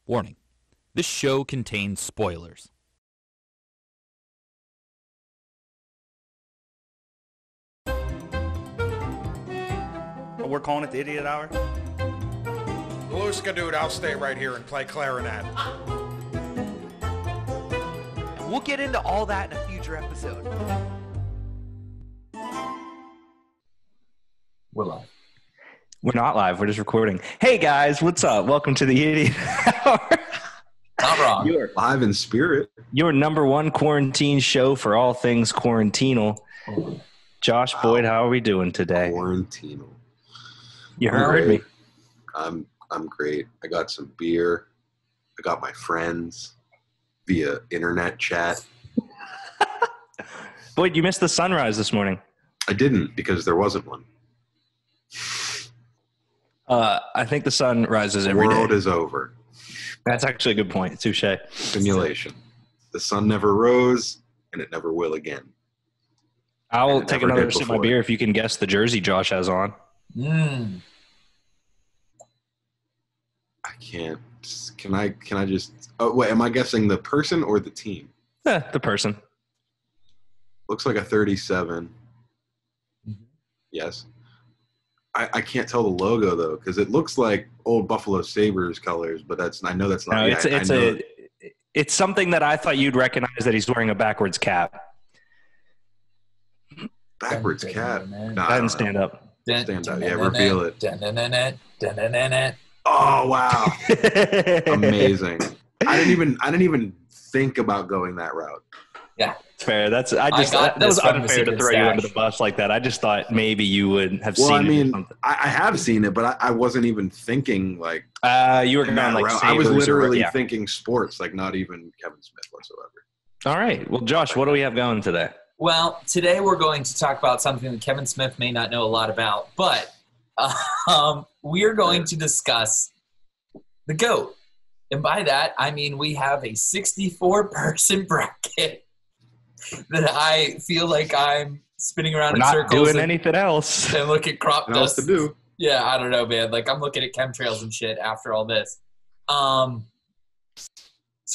Warning: this show contains spoilers. We're calling it the Idiot Hour? Luska, dude, I'll stay right here and play clarinet. We'll get into all that in a future episode. We're live. We're not live. We're just recording. Hey, guys. What's up? Welcome to the Idiot Hour. Not wrong. You are live in spirit. Your number one quarantine show for all things quarantinal. Josh Boyd, how are we doing today? Quarantinal. You heard me. I'm great. I got some beer. I got my friends via internet chat. Boyd, you missed the sunrise this morning. I didn't because there wasn't one. I think the sun rises every day. The world is over. That's actually a good point. Touche. Simulation. The sun never rose, and it never will again. I'll take another sip of my beer if you can guess the jersey Josh has on. I can't. Can I just? Oh wait, am I guessing the person or the team? The person. Looks like a 37. Yes. I can't tell the logo though because it looks like old Buffalo Sabres colors, but I know that's not. No, it's something that I thought you'd recognize that he's wearing a backwards cap. Backwards cap. Nah, I didn't stand up. Stand up. Yeah, reveal it. Oh wow! Amazing. I didn't even think about going that route. Yeah, fair. That was unfair to throw you under the bus like that. I just thought maybe you would have seen it. Well, I mean, I have seen it, but I wasn't even thinking like you were going like route. I was literally thinking sports, like not even Kevin Smith whatsoever. All right. Well, Josh, what do we have going today? Well, today we're going to talk about something that Kevin Smith may not know a lot about, but we are going to discuss the GOAT. And by that, I mean we have a 64-person bracket that I feel like I'm spinning around in circles. Not doing anything else. And look at crop dust. What else to do? Yeah, I don't know, man. Like, I'm looking at chemtrails and shit after all this. So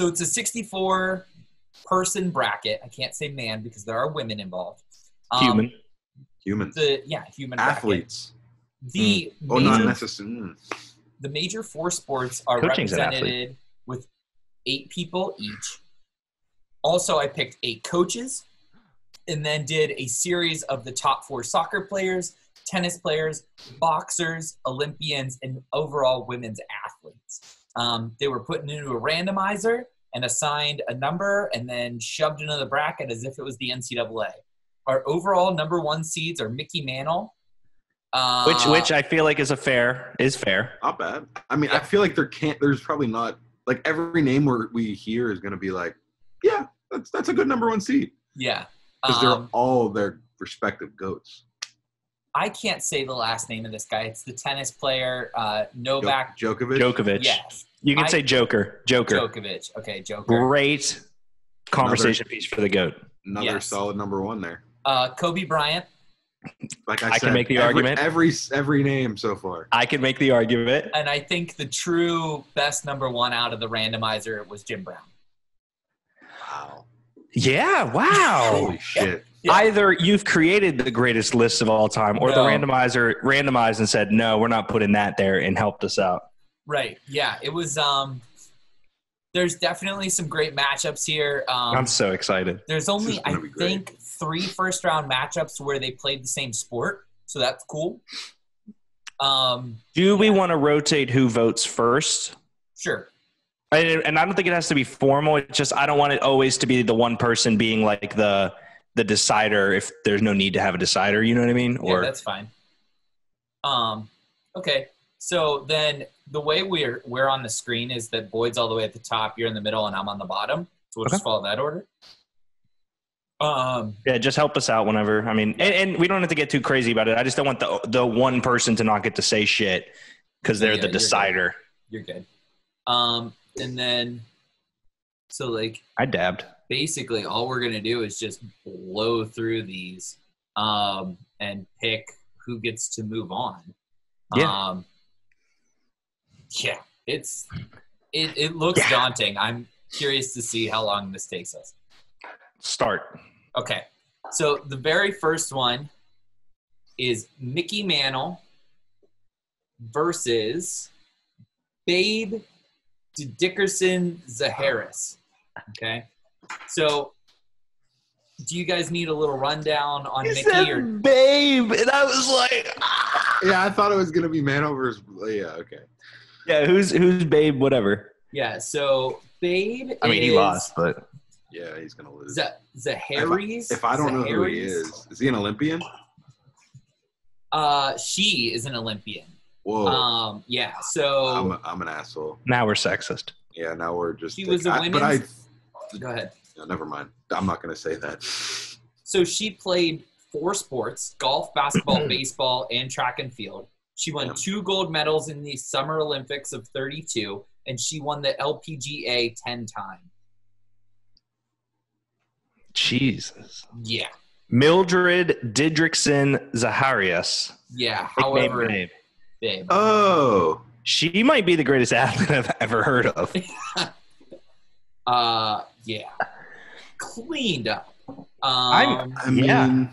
it's a 64-person bracket. I can't say man because there are women involved. Humans. Human athletes. Bracket. Not necessarily. The major four sports are Coaching's represented with 8 people each. Also, I picked 8 coaches and then did a series of the top 4 soccer players, tennis players, boxers, Olympians, and overall women's athletes. They were put into a randomizer and assigned a number and then shoved into the bracket as if it was the NCAA. Our overall number 1 seeds are Mickey Mantle. Which I feel like is fair. Not bad. I mean, I feel like there's probably not, like every name we hear is going to be like, yeah, that's a good number 1 seed. Yeah. Because they're all their respective GOATs. I can't say the last name of this guy. It's the tennis player, Novak Djokovic. Yes. You can say Joker. Djokovic. Okay, Joker. Great conversation piece for the GOAT. Another solid number 1 there. Kobe Bryant. Like I said, can make the argument. Every name so far. I can make the argument. And I think the true best number 1 out of the randomizer was Jim Brown. Wow. Yeah, wow. Holy shit. Yeah. Either you've created the greatest list of all time or the randomizer randomized and said, no, we're not putting that there and helped us out. Right. Yeah. It was there's definitely some great matchups here. I'm so excited. There's only, I think, 3 first-round matchups where they played the same sport, so that's cool. Do we want to rotate who votes first? Sure. And I don't think it has to be formal. It's just I don't want it always to be the one person being like the decider if there's no need to have a decider. You know what I mean? Yeah, that's fine. Okay. So then the way we're on the screen is that Boyd's all the way at the top, you're in the middle, and I'm on the bottom. So we'll just follow that order. Yeah, just help us out whenever. I mean, and we don't have to get too crazy about it. I just don't want the one person to not get to say shit because they're the decider. You're good. And then, so like I dabbed. Basically, all we're gonna do is just blow through these, and pick who gets to move on. Yeah. Yeah, it's It looks daunting. I'm curious to see how long this takes us. Start. Okay. So the very first one is Mickey Mantle versus Babe Dickerson Zaharis. Okay. So do you guys need a little rundown on Mickey or Babe? And I was like, Yeah, I thought it was gonna be Manover's. Yeah, okay. yeah, who's Babe? Whatever. Yeah, so Babe I mean, he lost, but Yeah, he's gonna lose. Zaharis. If I don't know who he Zaharis? is he an Olympian? She is an Olympian. Whoa. Yeah, so I'm an asshole. now we're sexist. Yeah, now we're just. She was a women's. Go ahead. No, never mind. I'm not gonna say that. So she played 4 sports: golf, basketball, baseball, and track and field. She won 2 gold medals in the Summer Olympics of 32, and she won the LPGA 10 times. Jesus. Yeah. Mildred Didrikson Zaharias. Yeah. Nickname However, Babe. Babe. Oh. She might be the greatest athlete I've ever heard of. Yeah. Cleaned up. I mean,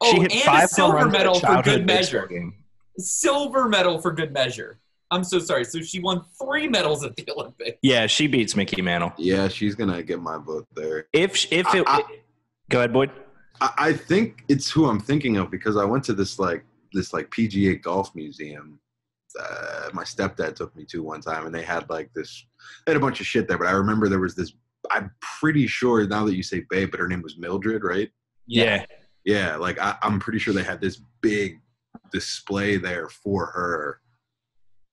She hit and 5 a silver home runs medal at for childhood good baseball measure. game. Silver medal for good measure. I'm so sorry. So she won 3 medals at the Olympics. Yeah, she beats Mickey Mantle. yeah, she's gonna get my vote there. Go ahead, Boyd. I think it's who I'm thinking of because I went to this PGA golf museum. My stepdad took me to one time, and they had they had a bunch of shit there. But I remember there was this. I'm pretty sure now that you say Babe, but her name was Mildred, right? Yeah. Yeah, I'm pretty sure they had this big display there for her.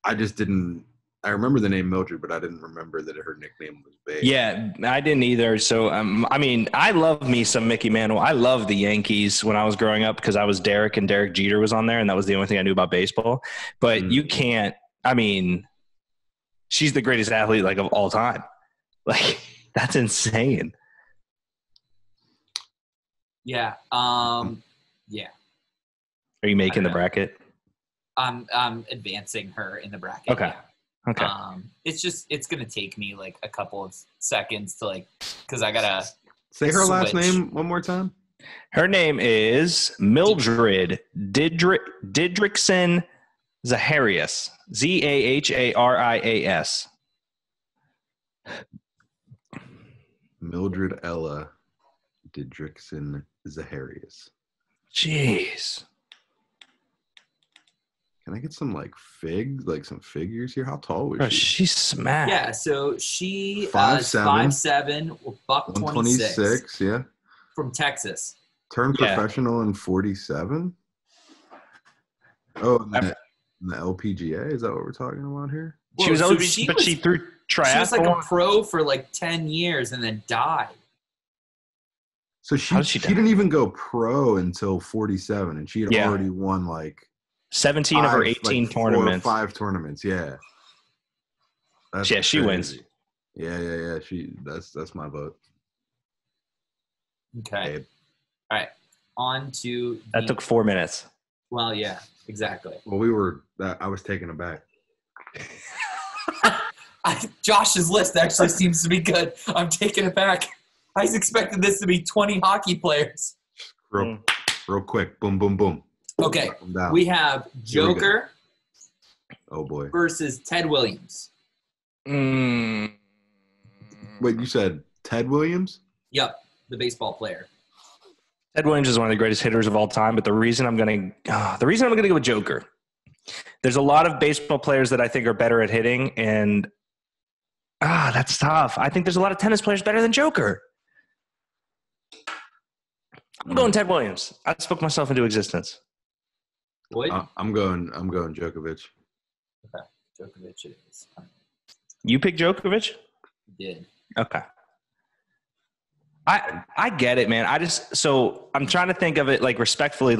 I just didn't. I remember the name Mildred, but I didn't remember that her nickname was Babe. Yeah, I didn't either. So, I mean, I love me some Mickey Mantle. I love the Yankees when I was growing up because I was Derek and Derek Jeter was on there, and that was the only thing I knew about baseball. But you can't. I mean, she's the greatest athlete of all time. That's insane. Yeah. Yeah. Are you making the bracket? I'm advancing her in the bracket. Okay. Yeah. Okay. It's gonna take me a couple of seconds to because I gotta Say her last switch. name one more time. Her name is Mildred Didrikson Zaharias. Zaharias. Mildred Ella Didrikson Zaharias. Jeez. Can I get some some figures here? How tall was Bro, she? she's smacked. Yeah, so she 5'7", 5'7", buck 126, yeah. from Texas. Turned Yeah. professional in 47. Oh, and the LPGA, is that what we're talking about here? She was Whoa, so she threw She was a triathlon. pro for 10 years and then died. So How did she die? didn't even go pro until 47, and she had already won 17 of her 18 tournaments. 4 or 5 tournaments, yeah. That's Yeah, she crazy. wins. Yeah. That's my vote. Okay. Babe. All right. On to That took 4 minutes. Well, yeah, exactly. Well, I was taken aback. Josh's list actually seems to be good. I'm taking it back. I was expecting this to be 20 hockey players. Real quick. Boom, boom, boom. Okay. Down. We have Joker Oh, boy. versus Ted Williams. Mm. Wait, you said Ted Williams? Yep, the baseball player. Ted Williams is one of the greatest hitters of all time, but the reason I'm going to go with Joker. There's a lot of baseball players that I think are better at hitting, and that's tough. I think there's a lot of tennis players better than Joker. I'm going Ted Williams. I spoke myself into existence. What? I'm going Djokovic. Okay, Djokovic it is. You pick Djokovic? Did. Okay. I get it, man. I'm trying to think of it respectfully,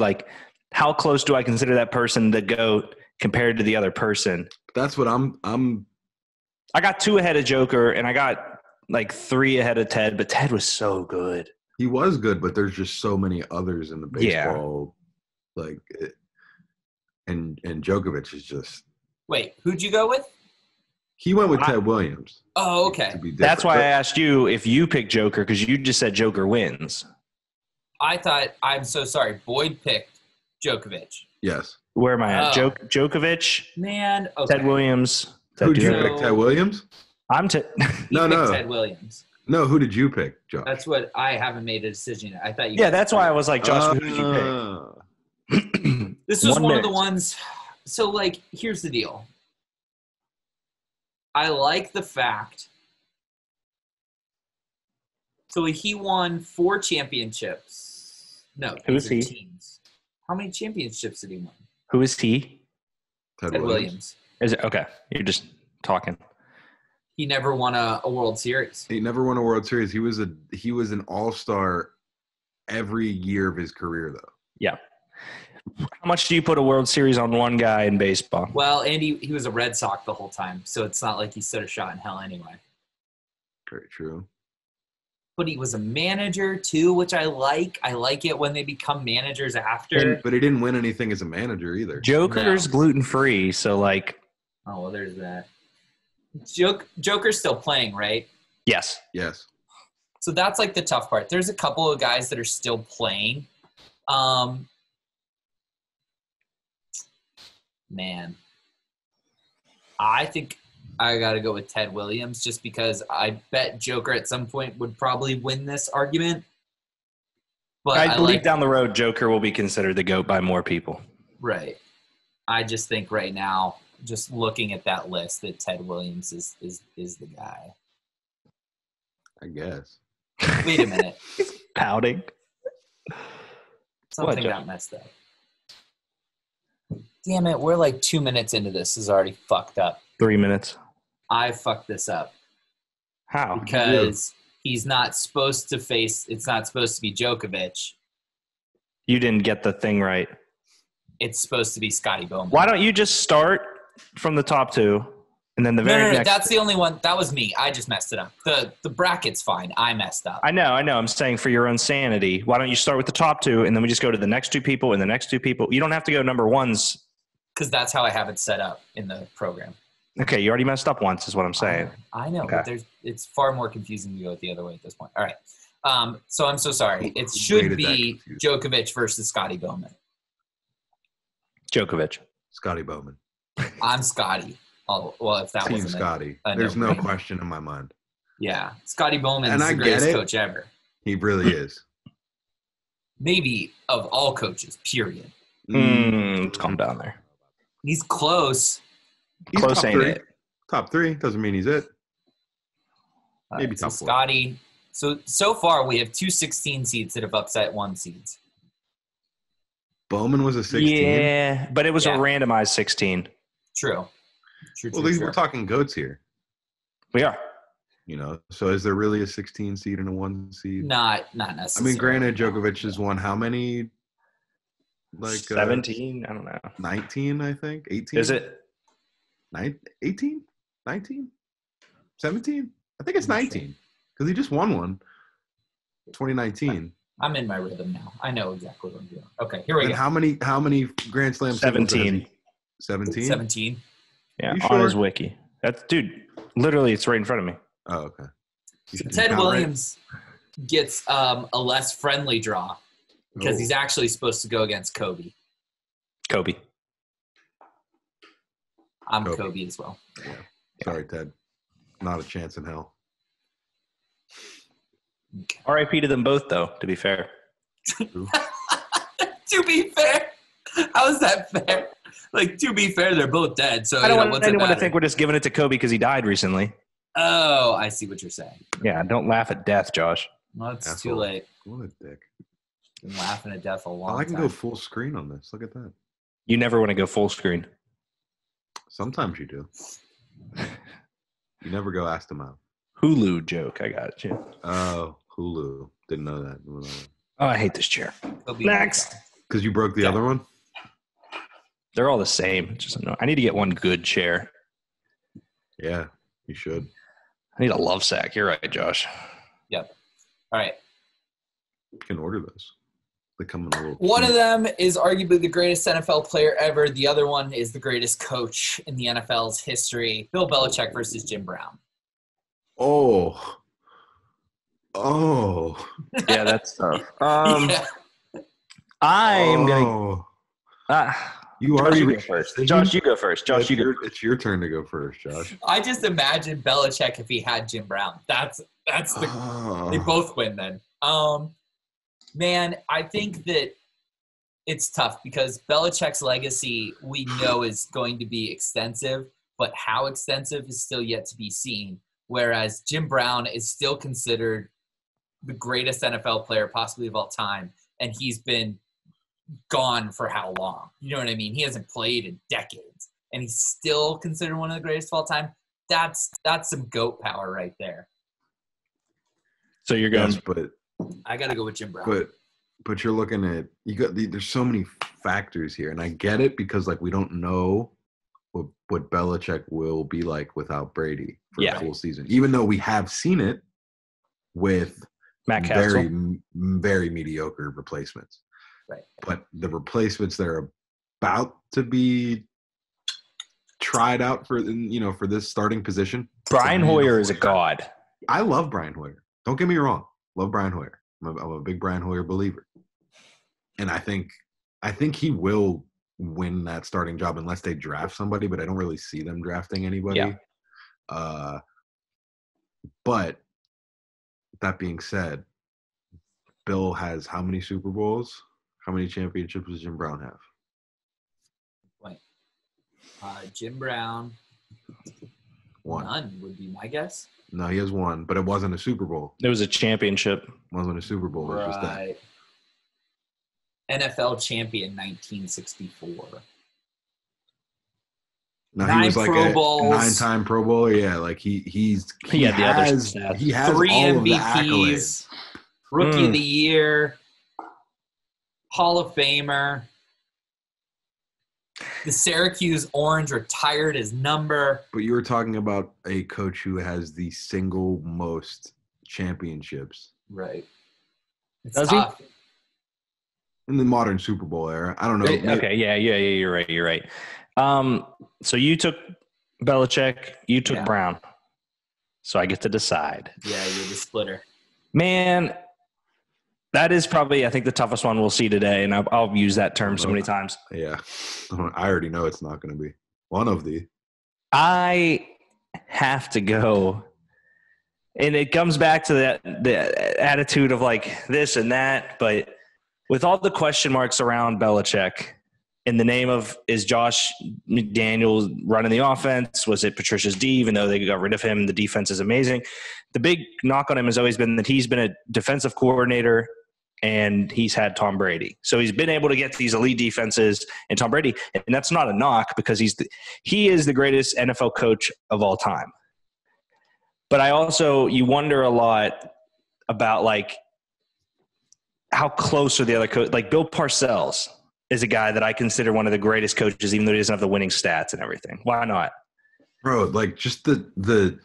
how close do I consider that person the GOAT compared to the other person? That's what I got 2 ahead of Joker, and I got 3 ahead of Ted, but Ted was so good. he was good, but there's just so many others in the baseball, and Djokovic is just. Wait, who'd you go with? He went with Ted Williams. Oh, okay. To be different. That's why I asked you if you picked Joker, because you just said Joker wins. I'm so sorry. Boyd picked Djokovic. Yes. Where am I at? Oh. Djokovic, Man, okay. Ted Williams. Who did you So- pick? Ted Williams? I'm He No, picked no. Ted Williams. No, who did you pick, Josh? That's what I haven't made a decision yet. I thought you. Yeah, guys- that's why I was like, Josh, who did you pick? This was one of the minute. ones. So, like, here's the deal. I like the fact. So he won 4 championships. No, Who these is are he? teams. How many championships did he win? Who is he? Ted Williams. Is it okay? You're just talking. He never won a World Series. He never won a World Series. He was an all-star every year of his career, though. Yeah. How much do you put a World Series on one guy in baseball? Well, and he was a Red Sox the whole time, so it's not like he stood a shot in hell anyway. Very true. But he was a manager too, which I like. I like it when they become managers after. But he didn't win anything as a manager either. Joker's No. gluten-free, so like, Oh, well, there's that. Joker's still playing, right? yes. Yes. So that's like the tough part. There's a couple of guys that are still playing. Man, I think I got to go with Ted Williams just because I bet Joker at some point would probably win this argument. But I believe like, down the road, Joker will be considered the GOAT by more people. right. I just think right now, just looking at that list, that Ted Williams is the guy. I guess. Wait a minute. Pouting. Something got messed up. Damn it, we're like 2 minutes into this. This is already fucked up. 3 minutes. I fucked this up How? because he's not supposed to face, it's not supposed to be Djokovic. You didn't get the thing right. It's supposed to be Scotty Bowman. Why don't you just start from the top 2, and then the very No, next? that's the only one. That was me. I just messed it up. The bracket's fine. I messed up. I know. I'm saying for your own sanity, why don't you start with the top 2, and then we just go to the next 2 people and the next 2 people? You don't have to go number ones. Because that's how I have it set up in the program. Okay, you already messed up once, is what I'm saying. I know, Okay. but it's far more confusing to go the other way at this point. All right. So I'm so sorry. It Who should rated that be confusing? Djokovic versus Scotty Bowman. Djokovic. Scotty Bowman. I'm Scotty. Oh, well, if that Team wasn't Scotty. a There's no no-brainer. question in my mind. Yeah, Scotty Bowman And is I the get greatest it. coach ever. He really is. Maybe of all coaches, period. Let's calm down there. He's close. He's Close top ain't 3. it. Top 3 doesn't mean he's it. Maybe So top 4. Scotty. So far, we have 2 16 seeds that have upset 1 seeds. Bowman was a 16. Yeah, but it was Yeah. a randomized 16. True. Well, we're talking goats here. We are. You know, so is there really a 16 seed and a 1 seed? Not I necessarily. mean, granted, Djokovic has won how many? Like 17? I don't know. 19, I think. 18. Is it? 18? 19? 17? I think it's 19 because he just won one. 2019. I'm in my rhythm now. I know exactly what I'm doing. Okay, here we And go. how many Grand Slam singles has 17. he? 17? 17. Yeah, You on sure? his wiki. That's dude. Literally, it's right in front of me. Oh, okay. So You Ted count right? Williams gets a less friendly draw because Oh. he's actually supposed to go against Kobe. Kobe. I'm Kobe. Kobe as well. Sorry, Ted. Not a chance in hell. Okay. R.I.P. to them both, though. To be fair. To be fair, how is that fair? Like, to be fair, they're both dead. So I don't want what's it anyone to matter? think we're just giving it to Kobe because he died recently. Oh, I see what you're saying. Yeah, don't laugh at death, Josh. Well, it's Asshole. too late. What a dick. Been laughing at death a Oh, long I can time. go full screen on this. Look at that. You never want to go full screen. Sometimes you do. You never go ask them out. Hulu joke. I got you. Oh, Hulu. Didn't know that. Oh, I hate this chair. Kobe Next. Because you broke the Yeah. other one? They're all the same. It's just annoying. I need to get one good chair. Yeah, you should. I need a love sack. You're right, Josh. All right. You can order those. becoming a little. One of them is arguably the greatest NFL player ever. The other one is the greatest coach in the NFL's history. Bill Belichick versus Jim Brown. Oh. Yeah, that's tough. Yeah. I'm gonna. You Josh, already you go first. Josh, you go first. Josh, It's your turn to go first, Josh. I just imagine Belichick if he had Jim Brown. They both win then. Man, I think that it's tough because Belichick's legacy we know is going to be extensive, but how extensive is still yet to be seen. Whereas Jim Brown is still considered the greatest NFL player possibly of all time, and he's been gone for how long? You know what I mean? He hasn't played in decades, and he's still considered one of the greatest of all time. That's some GOAT power right there. So you're going, yes, but I got to go with Jim Brown. But you're looking at there's so many factors here, and I get it because like we don't know what Belichick will be like without Brady for a full season, even though we have seen it with Matt Castle. very very mediocre replacements. Right. But the replacements that are about to be tried out for this starting position. Brian Hoyer is a god. I love Brian Hoyer. Don't get me wrong. Love Brian Hoyer. I'm a big Brian Hoyer believer. And I think he will win that starting job unless they draft somebody, but I don't really see them drafting anybody. Yeah. But that being said, Bill has how many Super Bowls? How many championships does Jim Brown have? Jim Brown. One. None would be my guess. No, he has one, but it wasn't a Super Bowl. It was a championship. It wasn't a Super Bowl. It was just that. NFL champion 1964. No, 9 he was like Pro a Bowls. 9-time Pro Bowler. Yeah, like he has the other stats. He has 3 all of the MVPs. accolades. Rookie of the Year. Hall of Famer. The Syracuse Orange retired his number. But you were talking about a coach who has the single most championships. Right. It's Does tough. he? In the modern Super Bowl era. I don't know. Okay, yeah, you're right. So you took Belichick, you took Brown. So I get to decide. Yeah, you're the splitter. Man, that is probably, I think, the toughest one we'll see today, and I'll use that term so many times. Yeah. I already know it's not going to be one of the. I have to go, and it comes back to the attitude of like this and that, but with all the question marks around Belichick, in the name of, is Josh McDaniels running the offense? Was it Patricia's D, even though they got rid of him? The defense is amazing. The big knock on him has always been that he's been a defensive coordinator and he's had Tom Brady. So he's been able to get these elite defenses and Tom Brady. And that's not a knock because he is the greatest NFL coach of all time. But you wonder a lot about like how close are the other coaches. Like Bill Parcells is a guy that I consider one of the greatest coaches, even though he doesn't have the winning stats and everything. Why not? Bro, like just the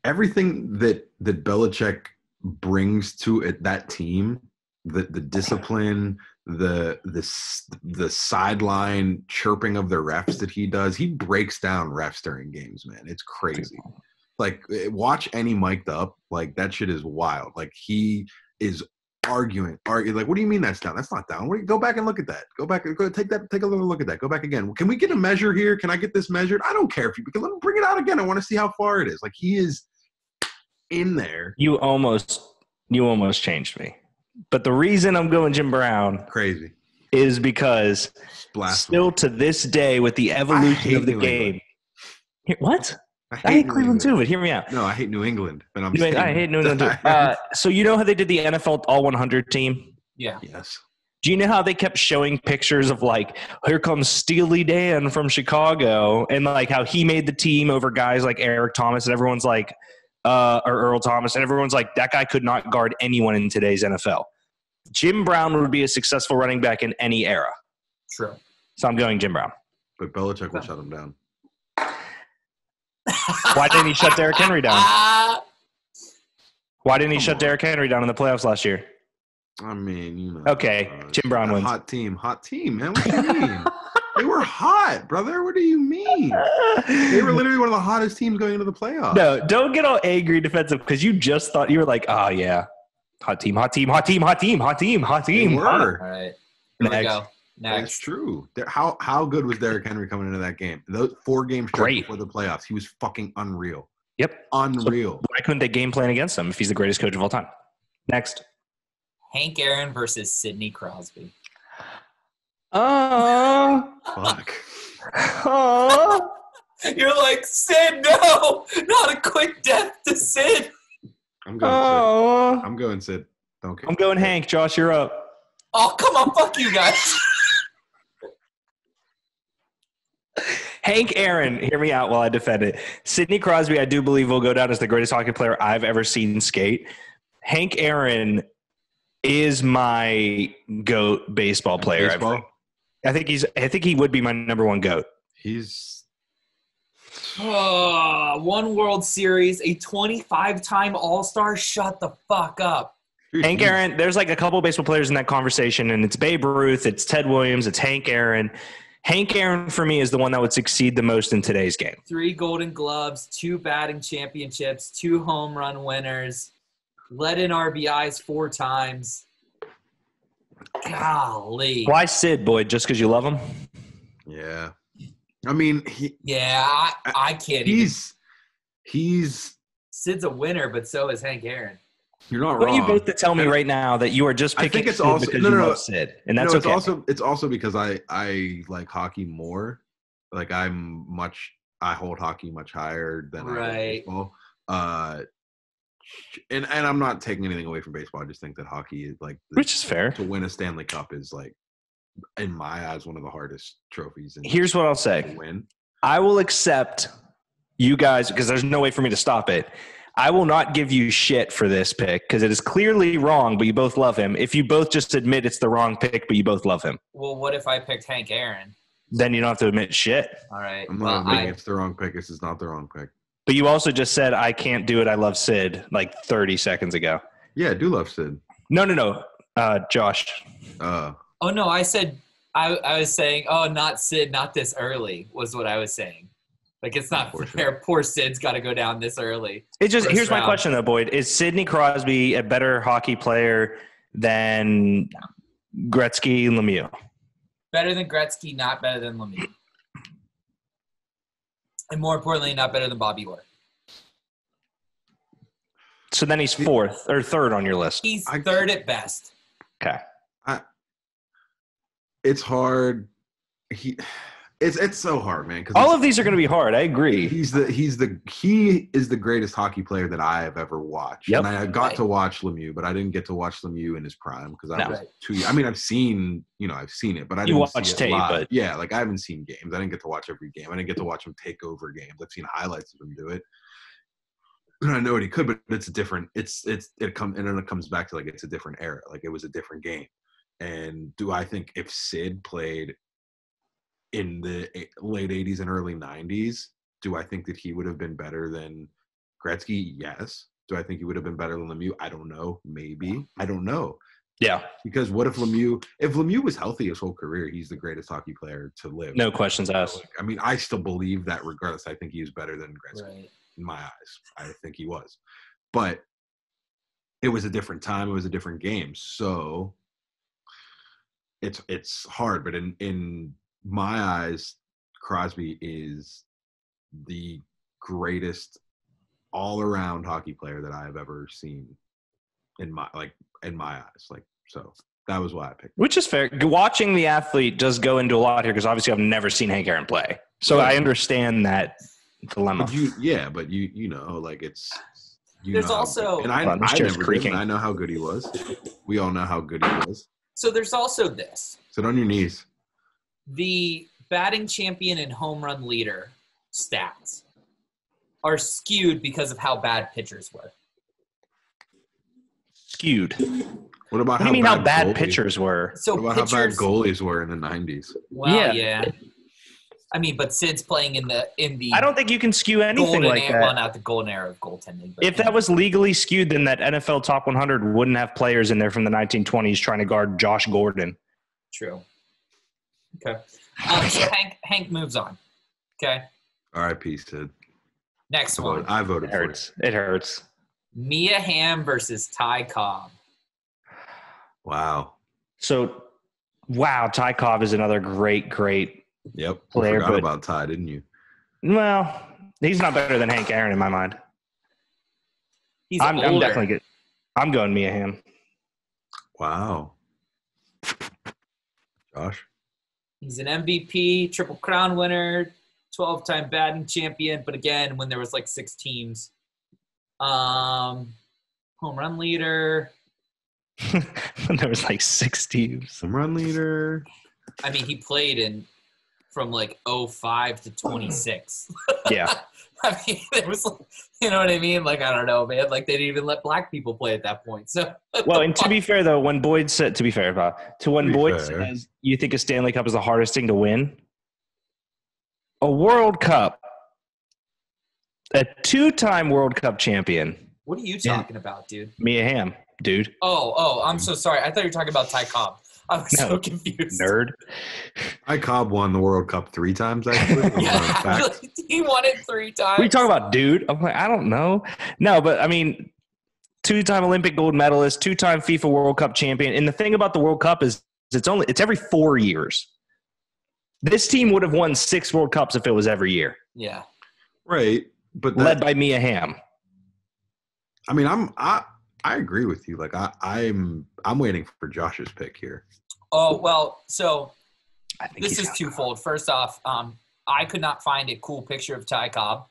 everything that Belichick brings to it, that team, the discipline, the sideline chirping of the refs that he does, he breaks down refs during games, man. It's crazy. Like watch any mic'd up, like that shit is wild. Like he is arguing. Like, what do you mean that's down? That's not down. Go back and look at that. Go take a little look at that. Go back again. Can we get a measure here? Can I get this measured? I don't care if you can. Let me bring it out again. I want to see how far it is. Like he is in there. You almost changed me. But the reason I'm going Jim Brown crazy is because still to this day with the evolution of the game. What? I hate Cleveland too, but hear me out. No, I hate New England. But I hate New England too. So you know how they did the NFL All 100 team? Yeah. Yes. Do you know how they kept showing pictures of like, here comes Steely Dan from Chicago, and like how he made the team over guys like Eric Thomas, and everyone's like, or Earl Thomas, and everyone's like, that guy could not guard anyone in today's NFL. Jim Brown would be a successful running back in any era. True. So I'm going Jim Brown. But Belichick will shut him down. Why didn't he shut Derrick Henry down? Why didn't he shut Derrick Henry down in the playoffs last year? I mean, you know. Okay, Jim Brown wins. Hot team, man. What do you mean? They were hot, brother. What do you mean? They were literally one of the hottest teams going into the playoffs. No, don't get all angry defensive because you just thought you were like, oh yeah, hot team. They were. All right. Here we go. Next. It's true. How good was Derrick Henry coming into that game? Those 4 games straight before the playoffs, he was fucking unreal. Yep, unreal. So why couldn't they game plan against him if he's the greatest coach of all time? Next. Hank Aaron versus Sidney Crosby. Fuck. You're like, Sid, no! Not a quick death to Sid! I'm going Sid. Don't care. I'm going Hank. Josh, you're up. Oh, come on. Fuck you guys. Hank Aaron, hear me out while I defend it. Sidney Crosby, I do believe, will go down as the greatest hockey player I've ever seen skate. Hank Aaron is my GOAT baseball player. I think he would be my number 1 GOAT. He's 1 World Series, a 25-time All-Star. Shut the fuck up. Hank Aaron, there's like a couple baseball players in that conversation, and it's Babe Ruth, it's Ted Williams, it's Hank Aaron. Hank Aaron, for me, is the one that would succeed the most in today's game. 3 Golden Gloves, 2 batting championships, 2 home run winners, led in RBIs 4 times. Golly. Why Sid, Boyd? Just because you love him? Yeah. I mean, I can't he's Sid's a winner, but so is Hank Aaron. You're not wrong. wrong. You both to tell me right now that you are just picking Sid because you love Sid, and that's okay. It's also because I like hockey more. Like I hold hockey much higher than I hold baseball. And I'm not taking anything away from baseball. I just think that hockey is like, which is fair. To win a Stanley Cup is like, in my eyes, one of the hardest trophies. Here's what I'll say: I will accept you guys because there's no way for me to stop it. I will not give you shit for this pick because it is clearly wrong, but you both love him. If you both just admit it's the wrong pick, but you both love him. Well, what if I picked Hank Aaron? Then you don't have to admit shit. All right. I'm not admitting it's the wrong pick. This is not the wrong pick. But you also just said, I can't do it. I love Sid like 30 seconds ago. Yeah, I do love Sid. No. Josh. Oh, no. I said I was saying, oh, not Sid, not this early was what I was saying. Like, it's not fair. Poor Sid's got to go down this early. Here's my question, though, Boyd. Is Sidney Crosby a better hockey player than Gretzky and Lemieux? Better than Gretzky, not better than Lemieux. And more importantly, not better than Bobby Orr. So then he's fourth or third on your list. He's third at best. Okay. It's hard. It's so hard, man. All of these are going to be hard. I agree. He is the greatest hockey player that I have ever watched. Yep. And I got to watch Lemieux, but I didn't get to watch Lemieux in his prime because I was too. I mean, I've seen it, but I didn't watch tape. But yeah, like I haven't seen games. I didn't get to watch every game. I didn't get to watch him take over games. I've seen highlights of him do it. And I know what he could, but it's a different. It comes back to like it's a different era. Like it was a different game. And do I think if Sid played in the late 80s and early 90s, do I think that he would have been better than Gretzky? Yes. Do I think he would have been better than Lemieux? I don't know. Maybe. I don't know. Yeah. Because what if Lemieux was healthy his whole career, he's the greatest hockey player to live. No questions asked. I mean, I still believe that regardless. I think he is better than Gretzky in my eyes. I think he was. But it was a different time. It was a different game. So it's hard. But in my eyes, Crosby is the greatest all-around hockey player that I have ever seen in my eyes. Like, so that was why I picked him. Which is fair. Watching the athlete does go into a lot here because obviously I've never seen Hank Aaron play. So I understand that dilemma. But you know, like it's there's also and I never did, and I know how good he was. We all know how good he was. So there's also this. Sit on your knees. The batting champion and home run leader stats are skewed because of how bad pitchers were. Skewed. What about how bad pitchers were? So what about how bad goalies were in the 90s? Well, yeah. I mean, but Sid's playing in the I don't think you can skew anything golden like era, that. well, not the golden era of goaltending. But If that was legally skewed, then that NFL Top 100 wouldn't have players in there from the 1920s trying to guard Josh Gordon. True. Okay. So Hank moves on. Okay. R.I.P. Sid. Next one. I voted It for hurts. It hurts. Mia Hamm versus Ty Cobb. it. Wow. So, wow, Ty Cobb is another great Yep. player. You forgot But, about Ty, didn't you? well, he's not better than Hank Aaron in my mind. He's I'm older. definitely good. I'm going Mia Hamm. Wow. Josh? He's an MVP, Triple Crown winner, 12-time batting champion. But again, when there was like 6 teams, home run leader. There was like 6 teams. Some run leader. I mean, he played from like 05 to 26. Yeah. I mean, it was, you know what I mean? Like, I don't know, man. Like, they didn't even let black people play at that point. So, Well, and to be fair, though, when Boyd said, Boyd fair. says you think a Stanley Cup is the hardest thing to win, a World Cup, a 2-time World Cup champion, what are you talking about, dude? Mia Hamm, dude. Oh, I'm so sorry. I thought you were talking about Ty Cobb. I was so confused. Nerd. Ty Cobb won the World Cup 3 times, actually. Yeah, Fact. he won it 3 times. What are you talking about, dude? I'm like, I don't know. No, but I mean, 2-time Olympic gold medalist, 2-time FIFA World Cup champion. And the thing about the World Cup is it's every 4 years. This team would have won 6 World Cups if it was every year. Yeah. Right. But Led by Mia Hamm. I mean, I agree with you. Like I'm waiting for Josh's pick here. Oh, well, so I think this is twofold. First off, I could not find a cool picture of Ty Cobb.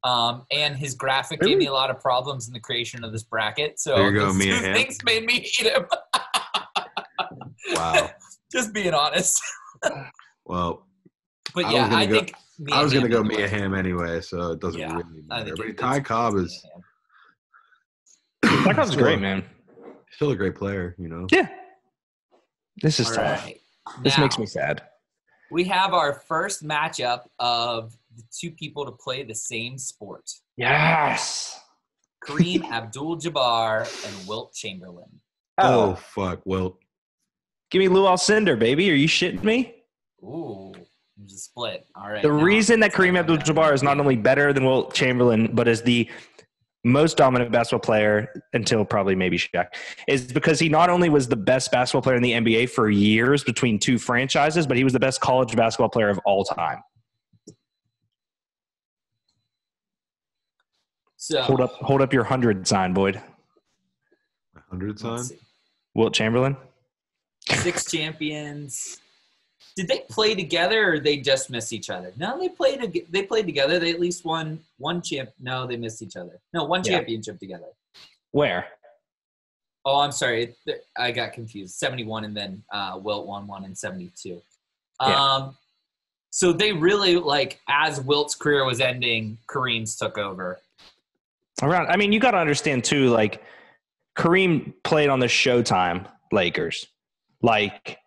And his graphic gave me a lot of problems in the creation of this bracket. So There you go, those Mia two Hamm. things made me hate him. Wow. Just being honest. Well, But I yeah, was gonna I go- think I was going to go Mia Mia Hamm. Hamm anyway, so it doesn't Yeah, really I matter. think But Ty Cobb is Ty Cobb's great, man. still a great player, you know? Yeah. This is All tough. right. This Now, makes me sad. We have our first matchup of the 2 people to play the same sport. Yes. Kareem Abdul-Jabbar and Wilt Chamberlain. Oh, fuck. Well, Give me Lou Alcindor, baby. Are you shitting me? Ooh, there's a split. All right. The now reason that let's Kareem talk about Abdul-Jabbar is not only better than Wilt Chamberlain, but is the most dominant basketball player until probably maybe Shaq, is because he not only was the best basketball player in the NBA for years between 2 franchises, but he was the best college basketball player of all time. So Hold up your 100 sign, Boyd. 100 sign? let's see. Wilt Chamberlain? 6 champions. Did they play together or they just miss each other? No, they played together. They at least won one champ. No, they missed each other. No, one Yeah. championship together. Where? Oh, I'm sorry. I got confused. 71 and then Wilt won one in 72. Yeah. So they really, like, as Wilt's career was ending, Kareem's took over. I mean, you got to understand, too, like, Kareem played on the Showtime Lakers. Like,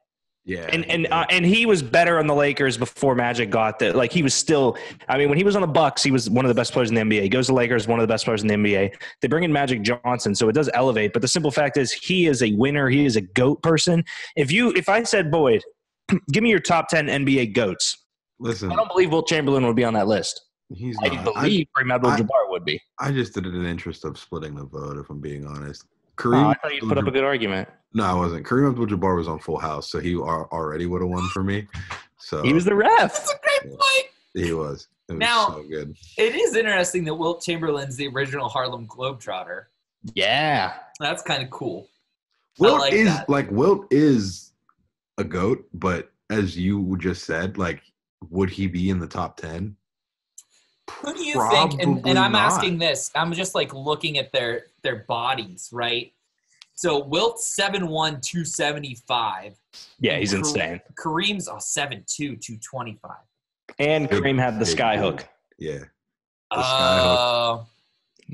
Yeah. and he was better on the Lakers before Magic got there. Like, he was still, I mean, when he was on the Bucks, he was one of the best players in the NBA. He goes to the Lakers, one of the best players in the NBA. They bring in Magic Johnson, so it does elevate. But the simple fact is, he is a winner. He is a GOAT person. If I said, Boyd, give me your top 10 NBA GOATs, Listen, I don't believe Wilt Chamberlain would be on that list. he's I not. believe Kareem Abdul-Jabbar would be. I just did it in the interest of splitting the vote, if I'm being honest. Oh, Kareem I thought you put up a good argument. No, I wasn't. Kareem Abdul-Jabbar was on Full House, so he already would have won for me. So He was the ref. That's a great point. He was. It was Now- so good. It is interesting that Wilt Chamberlain's the original Harlem Globetrotter. Yeah. That's kind of cool. Wilt like is that. Wilt is a GOAT, but as you just said, like, would he be in the top 10? Who do you think? And Probably I'm not. asking this. I'm just like looking at their bodies, right? So Wilt's 7'1", 275. Yeah, he's Kare- insane. Kareem's 7'2", 225. And Big- Kareem had the big sky dude. hook, Yeah. The skyhook.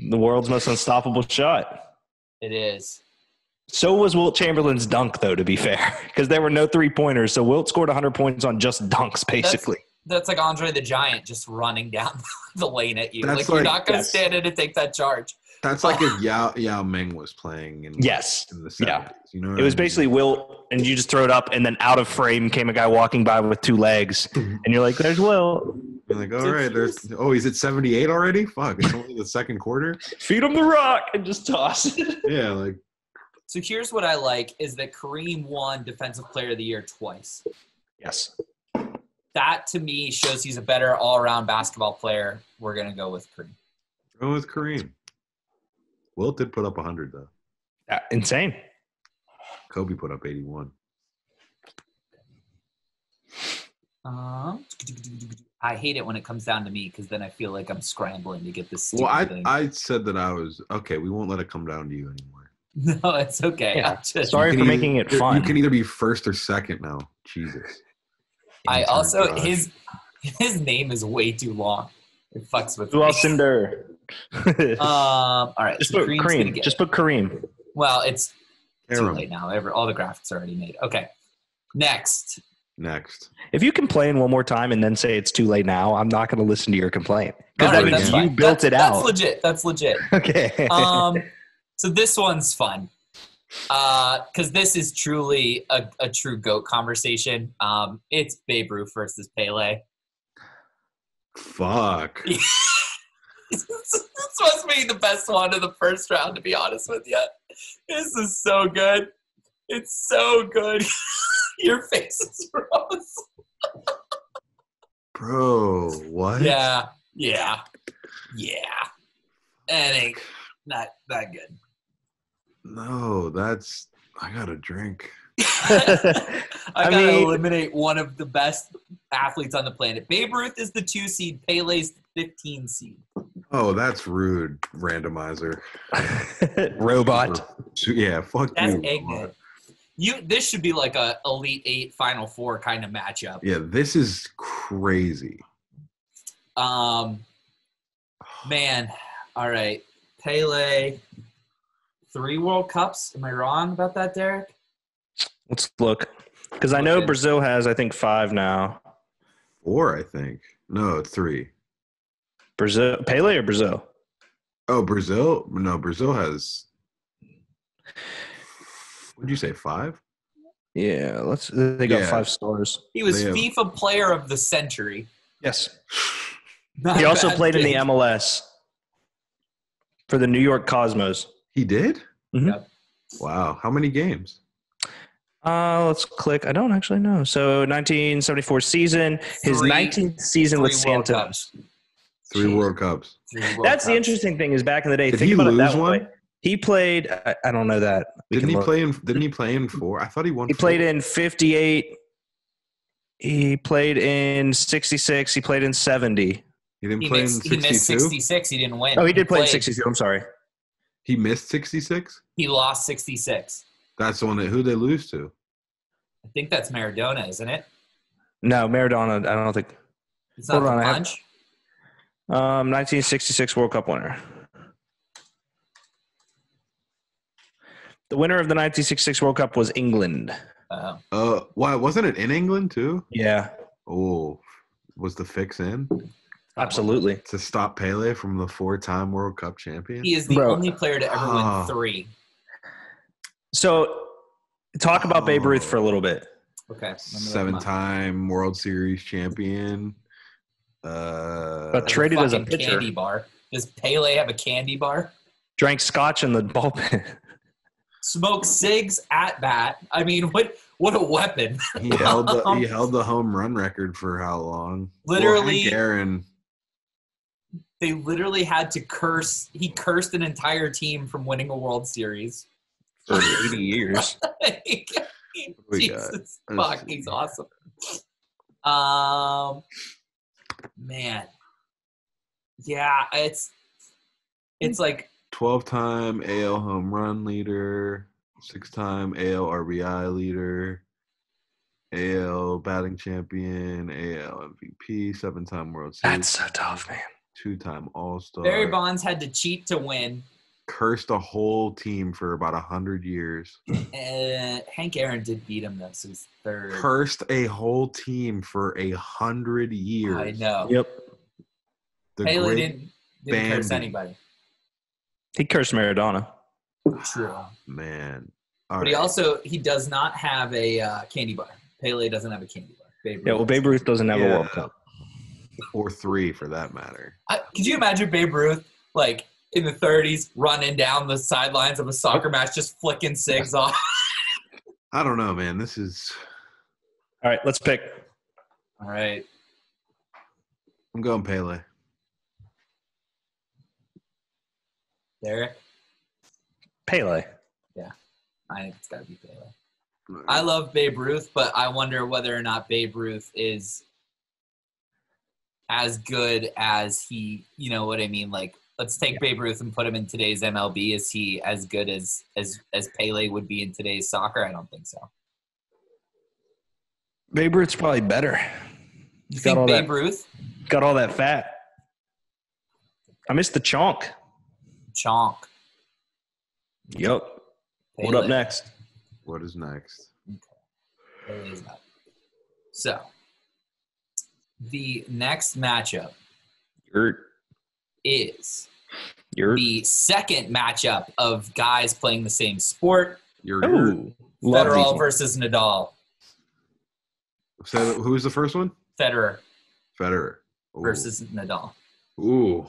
the world's most unstoppable shot. It is. So was Wilt Chamberlain's dunk, though, to be fair, because there were no 3-pointers. So Wilt scored 100 points on just dunks, basically. That's like Andre the Giant just running down the lane at you. That's You're like- not going to yes. stand in and take that charge. That's like if Yao Ming was playing in Yes. in the 70s. Yeah. You know what It was I mean? basically Will, and you just throw it up, and then out of frame came a guy walking by with 2 legs, and you're like, "There's Will. You're like, all right, he's at 78 already? Fuck, it's only the second quarter? Feed him the rock and just toss it." Yeah, like, So here's what I like is that Kareem won Defensive Player of the Year twice. Yes. That, to me, shows he's a better all-around basketball player. We're going to go with Kareem. go with Kareem. Wilt did put up 100, though. Insane. Kobe put up 81. I hate it when it comes down to me because then I feel like I'm scrambling to get this Well, stupid thing. I said that I was, okay, we won't let it come down to you anymore. No, it's okay. Yeah. I'm just- Sorry You for can making it fun. You can either be first or second now. Jesus. I also Gosh. his name is way too long. It fucks with Who me. else in there? All right. Just so put Kareem's gonna Kareem. get Just it. put Kareem. Well, it's too Kareem. late now. All the graphics are already made. Okay. Next. Next. If you complain one more time and then say it's too late now, I'm not going to listen to your complaint All because right, that that's means fine. you built it That's out. legit. That's legit. Okay. So this one's fun because this is truly a true GOAT conversation. It's Babe Ruth versus Pele. Fuck. This must be the best one of the first round, to be honest with you. This is so good. It's so good. Your face is gross. Bro, what? Yeah. That ain't not good. No, I got to drink. I gotta mean- eliminate one of the best athletes on the planet. Babe Ruth is the 2 seed. Pele's the 15 seed. Oh, that's rude, randomizer. Robot. Yeah, fuck That's you. ignorant. This should be like a Elite 8 Final 4 kind of matchup. Yeah, this is crazy. Man, all right. Pele, 3 World Cups. Am I wrong about that, Derek? Let's look. Because I know Okay. Brazil has, I think, 5 now. 4, I think. No, 3. Brazil, Pele or Brazil? Oh, Brazil? No, Brazil has. What'd you say? 5? Yeah, they got Yeah. 5 stars. He was They have- FIFA Player of the Century. Yes. Not He also bad, played in the dude. MLS for the New York Cosmos. He did? Mhm. Yep. Wow. How many games? Let's click. I don't actually know. So 1974 season. His 3 19th season with 3 World Santos. Cups. 3 World Cups. 3 World That's the Cups. interesting thing is back in the day. Did think he about it lose that one? way. He played. I don't know that. We Didn't can he look. play in? Didn't he play in 4? I thought he won. He 4. played in 58. He played in 66. He played in 70. He didn't He play in missed 62. 66. He didn't win. Oh, he did play in played. 62. I'm sorry. He missed 66. He lost 66. That's the one that who they lose to. I think that's Maradona, isn't it? No, Maradona. I don't think. It's not Hold the on, I have- punch. 1966 World Cup winner. The winner of the 1966 World Cup was England. Why wasn't it in England too? Yeah, Oh, was the fix in absolutely. to stop Pele from the 4-time World Cup champion? He is the Bro. only player to ever Oh. win 3. So, talk about Babe Ruth for a little bit. Okay. 7-time World Series champion. But traded as a Fucking pitcher. candy bar. Does Pele have a candy bar? Drank scotch in the bullpen. Smoke cigs at bat. I mean, what a weapon. he held the home run record for how long? Literally- Hank Aaron. They literally had to curse. He cursed an entire team from winning a World Series. For 80 years. we got? Jesus Let's fuck, see. he's awesome. Man. Yeah, it's like 12-time AL home run leader, 6-time AL RBI leader, AL batting champion, AL MVP, 7-time World Series, That's so tough, man. 2-time All-Star. Barry Bonds had to cheat to win. Cursed a whole team for about 100 years. Hank Aaron did beat him, though, so he's third. Cursed a whole team for 100 years. I know. Yep. The Haley great didn't curse Bambi. anybody. He cursed Maradona. True. Man. But he does not have a candy bar. Pele doesn't have a candy bar. Babe Ruth doesn't have a World Cup. Or 3 for that matter. Could you imagine Babe Ruth, like, in the 30s, running down the sidelines of a soccer match, just flicking cigs off? I don't know, man. This is. All right, let's pick. All right. I'm going Pele. Derek? Pele. Yeah. I think it's got to be Pele. I love Babe Ruth, but I wonder whether or not Babe Ruth is as good as he, you know what I mean? Like, let's take Babe Ruth and put him in today's MLB. Is he as good as Pele would be in today's soccer? I don't think so. Babe Ruth's probably better. You think Babe Ruth? Got all that fat. I missed the chonk. Chonk. Yup. Pele. What up next? What is next? Pele's up. So, the next matchup is the second matchup of guys playing the same sport. Federer versus Nadal. So who's the first one? Federer Ooh. versus Nadal. Ooh.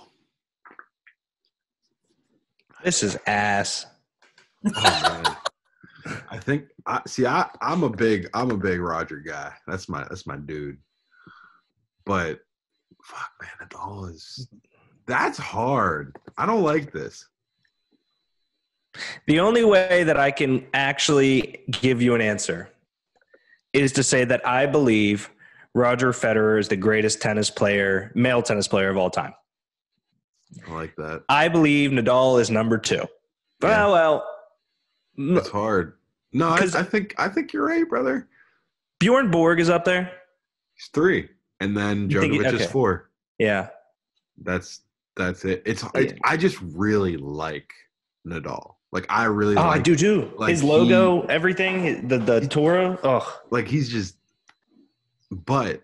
This is ass. Oh, man. I think I'm a big Roger guy. That's my dude. But fuck, man, that's hard. I don't like this. The only way that I can actually give you an answer is to say that I believe Roger Federer is the greatest male tennis player of all time. I like that. I believe Nadal is number 2. Yeah. Well, it's hard. No, I think you're right, brother. Bjorn Borg is up there. He's 3, and then Djokovic is 4. Yeah, that's it. I just really like Nadal. Like I really. Oh, I do too. Like his logo, everything, the Toro. Oh, like he's just. But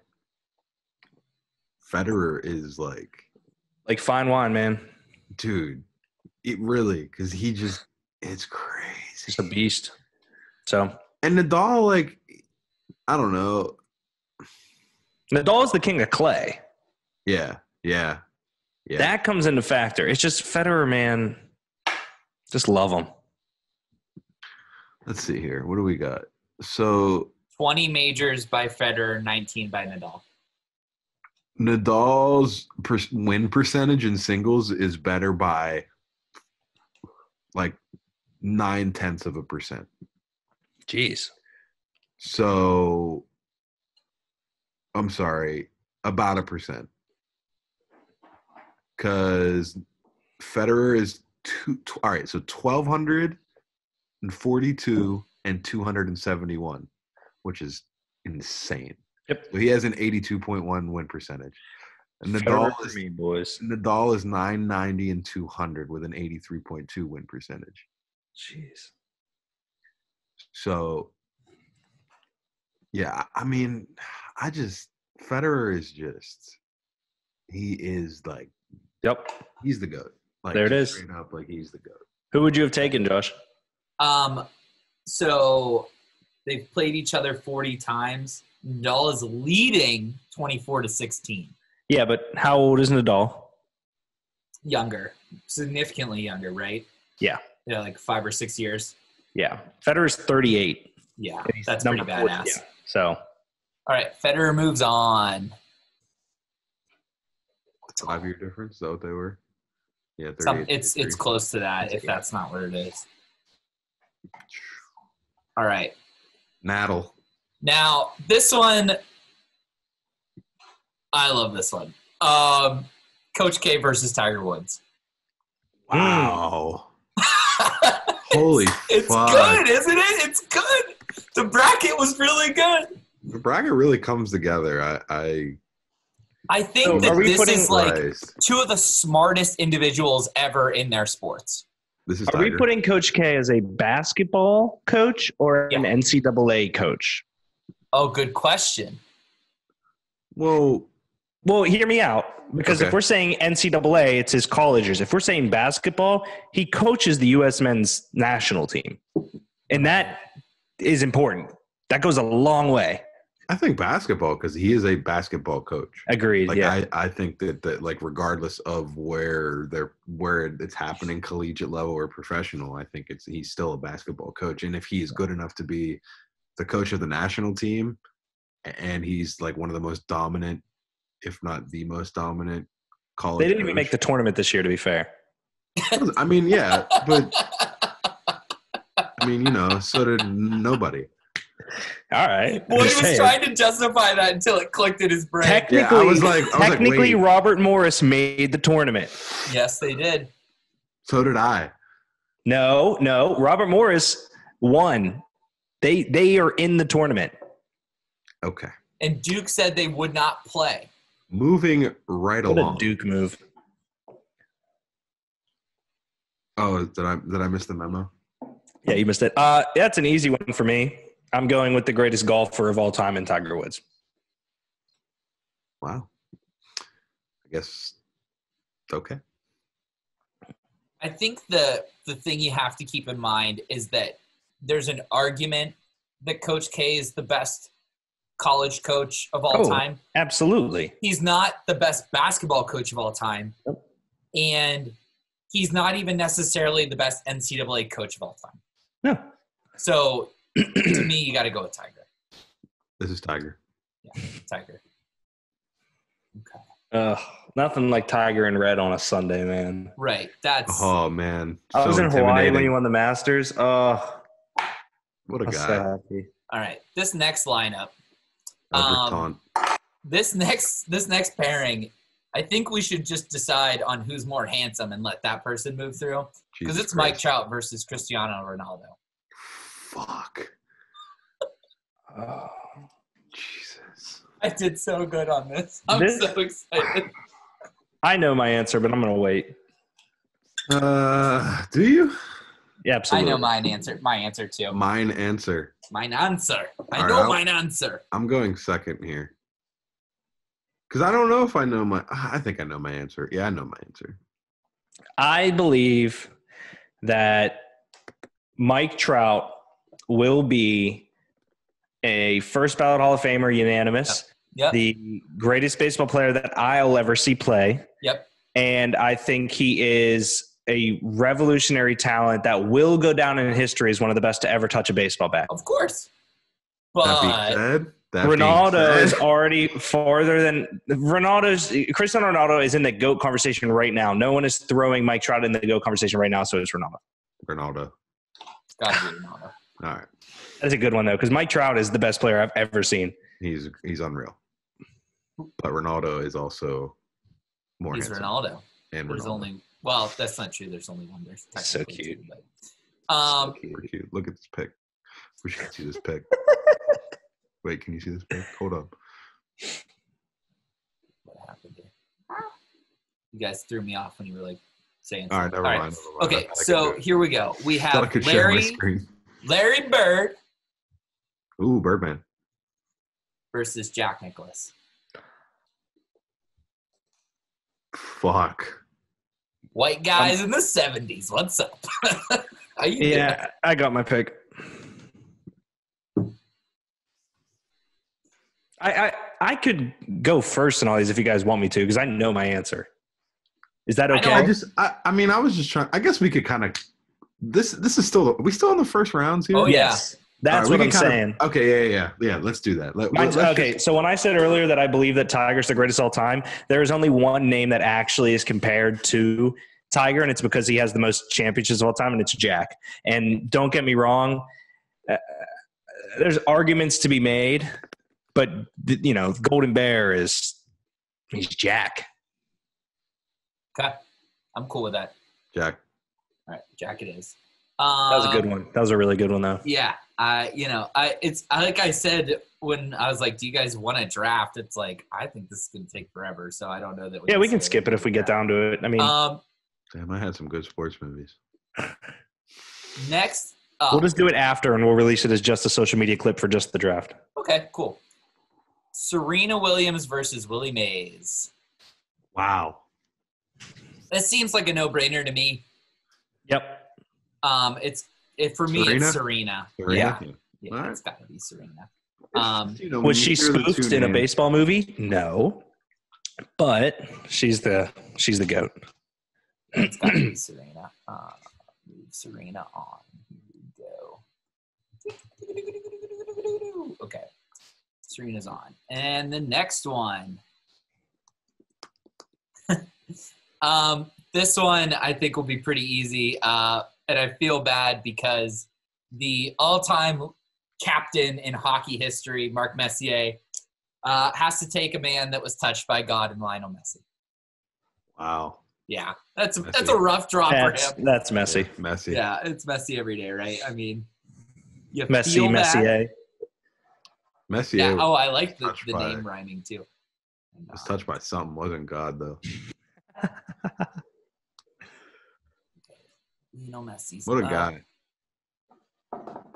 Federer is like fine wine, man. Dude, it really, because it's crazy. He's a beast. So, and Nadal, like, I don't know. Nadal is the king of clay. Yeah. That comes into factor. It's just Federer, man. Just love him. Let's see here. What do we got? So 20 majors by Federer, 19 by Nadal. Nadal's win percentage in singles is better by like 0.9%. Jeez. So I'm sorry, about 1%. Because Federer is all right, so 1,242 and 271, which is insane. Yep. So he has an 82.1 win percentage. And Nadal is 990 and 200 with an 83.2 win percentage. Jeez. So, yeah, I mean, Federer is he is like, yep, he's the GOAT. Like, there it is. Straight up, like he's the GOAT. Who would you have taken, Josh? So they've played each other 40 times. Nadal is leading 24-16. Yeah, but how old is Nadal? Younger, significantly younger, right? Yeah. Yeah, like 5 or 6 years. Yeah. Federer's 38. Yeah, that's pretty badass. Yeah. So. All right, Federer moves on. 5-year difference? Is that what they were? Yeah, it's close to that, if that's not what it is. All right. Nadal. Now, this one, I love this one. Coach K versus Tiger Woods. Wow. Holy it's fuck. Good, isn't it? It's good. The bracket was really good. The bracket really comes together. I think that this is like Christ. two of the smartest individuals ever in their sports. This is Are we Tiger. putting Coach K as a basketball coach or an NCAA coach? Oh, good question. Well, hear me out. Because if we're saying NCAA, it's his college years. If we're saying basketball, he coaches the U.S. men's national team. And that is important. That goes a long way. I think basketball, because he is a basketball coach. Agreed. Like yeah. I think that like regardless of where it's happening, collegiate level or professional, I think he's still a basketball coach. And if he's good enough to be the coach of the national team, and he's like one of the most dominant, if not the most dominant college. They didn't even make the tournament this year, to be fair. I mean, yeah, but I mean, so did nobody. All right. Well, he was trying to justify that until it clicked in his brain. Technically, I was like, wait. Robert Morris made the tournament. Yes, they did. So did I. No. Robert Morris won. They are in the tournament. Okay. And Duke said they would not play. Moving right What along. a Duke move. Oh, did I miss the memo? Yeah, you missed it. That's an easy one for me. I'm going with the greatest golfer of all time in Tiger Woods. Wow. I guess. Okay. I think the thing you have to keep in mind is that there's an argument that Coach K is the best college coach of all time. Absolutely. He's not the best basketball coach of all time. Nope. And he's not even necessarily the best NCAA coach of all time. No. So, to me, you got to go with Tiger. This is Tiger. Yeah, Tiger. Okay. Nothing like Tiger in red on a Sunday, man. Right. That's. Oh man. I was in Hawaii when intimidating. he won the Masters. Oh, What a I was guy. so happy. All right. This next lineup. Taunt. This next pairing, I think we should just decide on who's more handsome and let that person move through. Because it's Mike Trout versus Cristiano Ronaldo. Fuck. Oh, Jesus. I did so good on this. I'm so excited. I know my answer, but I'm going to wait. Do you? Yeah, absolutely. I know my answer too. Mine answer. Mine answer. All know right, mine answer. I'm going second here. Because I don't know if I know I think I know my answer. Yeah, I know my answer. I believe that Mike Trout will be a first ballot Hall of Famer, unanimous. Yep. The greatest baseball player that I'll ever see play. Yep. And I think he is a revolutionary talent that will go down in history as one of the best to ever touch a baseball bat. Of course. That being But said, Ronaldo is already farther than Cristiano Ronaldo is in the GOAT conversation right now. No one is throwing Mike Trout in the GOAT conversation right now, so it's Ronaldo. it's got to be Ronaldo. All right. That's a good one, though, because Mike Trout is the best player I've ever seen. He's unreal. But Ronaldo is also more He's handsome. Ronaldo. And There's Ronaldo. only well, that's not true. There's only one. There's So technically cute. two, but, Super cute. Look at this pic. Wish you could see this pic. Wait, can you see this pic? Hold up. what happened there? You guys threw me off when you were like saying. All right, something. never mind. Okay, so here we go. We Thought I have could share my Larry screen. Bird Ooh, Birdman. versus Jack Nicklaus. Fuck. White guys in the 70s. What's up? How you doing? Yeah, I got my pick. I could go first in all these if you guys want me to, because I know my answer. Is that okay? I mean, I was just trying. I guess we could kind of. This is still. Are we still in the first rounds here? Oh, yeah. Yes. That's All right, what I'm saying. Okay, yeah. Let's do that. So when I said earlier that I believe that Tiger's the greatest of all time, there is only one name that actually is compared to Tiger, and it's because he has the most championships of all time, and it's Jack. And don't get me wrong, there's arguments to be made, but Golden Bear he's Jack. Okay. I'm cool with that. Jack. All right, Jack it is. That was a good one. That was a really good one, though. Yeah, it's like I said when I was like, "Do you guys want to draft?" It's like I think this is gonna take forever, so I don't know that. We can skip it if we get down to it. I mean, Damn, I had some good sports movies. Next up. We'll just do it after, and we'll release it as just a social media clip for just the draft. Okay, cool. Serena Williams versus Willie Mays. Wow. This seems like a no-brainer to me. Yep. For me, it's Serena. Serena? Yeah, All right. it's got to be Serena. Was she spoofed in a baseball movie? No. But she's the GOAT. It's got to be Serena. Move Serena on. Here we go. Okay. Serena's on. And the next one. This one I think will be pretty easy. And I feel bad because the all-time captain in hockey history, Mark Messier, has to take a man that was touched by God in Lionel Messi. Wow. Yeah, that's a rough draw for him. That's messy. Yeah, messy. Yeah, it's messy every day, right? I mean, you Messy, feel bad. Messier. Messy. Yeah. Oh, I like the touched by- name rhyming too. Was touched by something. Wasn't God though. Lionel Messi's What a up, guy.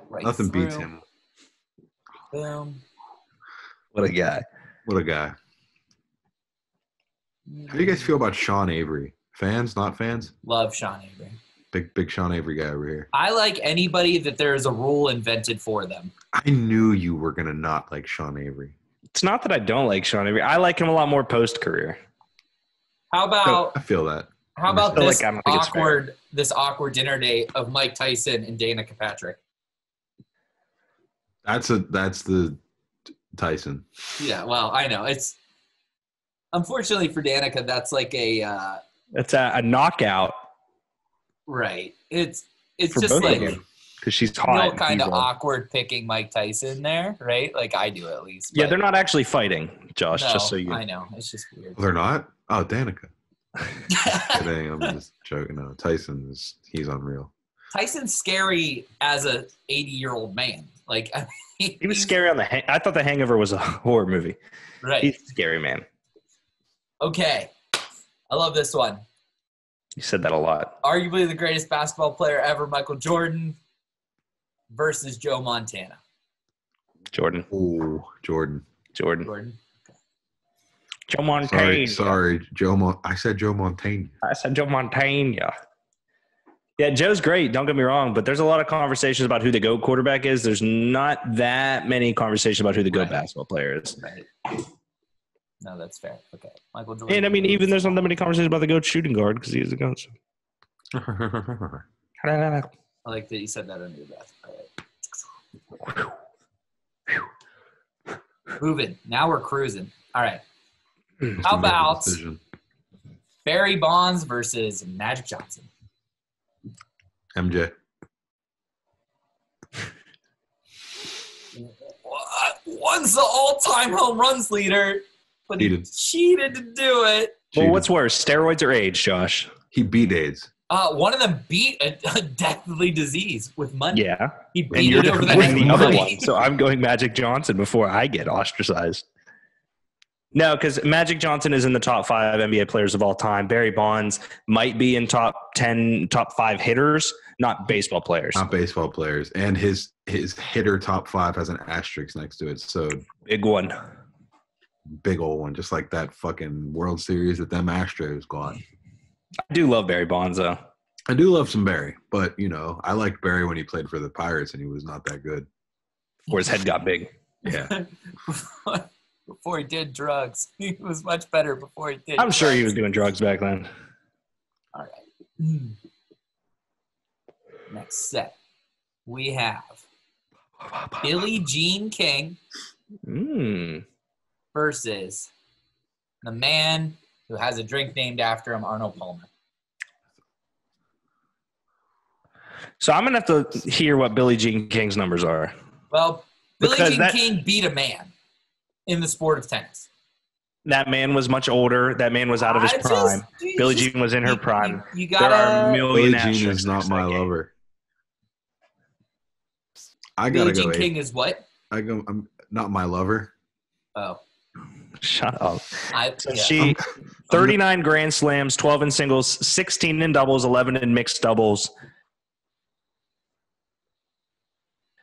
right Nothing beats through. him. Boom. What a guy. What a guy. How do you guys feel about Sean Avery? Fans, not fans? Love Sean Avery. Big Sean Avery guy over here. I like anybody that there is a rule invented for them. I knew you were gonna not like Sean Avery. It's not that I don't like Sean Avery. I like him a lot more post-career. How about I feel that. how about feel this like I don't think it's fair. awkward dinner date of Mike Tyson and Dana Kirkpatrick? That's the Tyson. Yeah, well, I know it's unfortunately for Danica, that's like a It's a knockout right. It's for just both like of them because she's you hot. know, and kind of he's, awkward picking Mike Tyson there, right? Like I do at least. Yeah, but they're not actually fighting, Josh. no, Just so you. I know it's just weird. They're not? Oh, Danica. Kidding. I'm just joking. No, he's unreal. Tyson's scary as a 80-year-old man. Like I mean, He was scary on I thought The Hangover was a horror movie. right? He's a scary man. Okay, I love this one. You said that a lot. Arguably the greatest basketball player ever, Michael Jordan versus Joe Montana. Jordan. Oh, Jordan. Jordan. Joe Montana. Sorry, I said Joe Montana. I said Joe Montana. Yeah, Joe's great. Don't get me wrong, but there's a lot of conversations about who the GOAT quarterback is. There's not that many conversations about who the GOAT Right. basketball player is. Right. No, that's fair. Okay, Michael Jordan. And I mean, even there's not that many conversations about the GOAT shooting guard because he is the GOAT. I like that you said that under your breath. All right. Moving. Now we're cruising. All right. How about Barry Bonds versus Magic Johnson? MJ? One's the all-time home runs leader, but he cheated to do it. Well, what's worse, steroids or age, Josh? He beat AIDS. One of them beat a deathly disease with money. Yeah. He And beat you're it over the winning head the with other money. one. So I'm going Magic Johnson before I get ostracized. No, because Magic Johnson is in the top 5 NBA players of all time. Barry Bonds might be in top 10, top 5 hitters, not baseball players. Not baseball players. And his hitter top 5 has an asterisk next to it. So Big one. big old one, just like that fucking World Series that them Astros got. I do love Barry Bonds, though. I do love some Barry, but I liked Barry when he played for the Pirates and he was not that good. Where his head got big. Yeah. Before he did drugs. He was much better before he did I'm sure he drugs. was doing drugs back then. All right. Next set. We have Billie Jean King versus the man who has a drink named after him, Arnold Palmer. So I'm going to have to hear what Billie Jean King's numbers are. Well, Billie Because Jean King beat a man in the sport of tennis. That man was much older. That man was out of his prime. Billie Jean was in her prime. You There are gotta. a million Billie Jean asterisks is not next to my that game. lover. I Billie gotta go Jean 8. King is what? I'm not my lover. Oh, Shut up. So yeah. she 39 grand slams, 12 in singles, 16 in doubles, 11 in mixed doubles.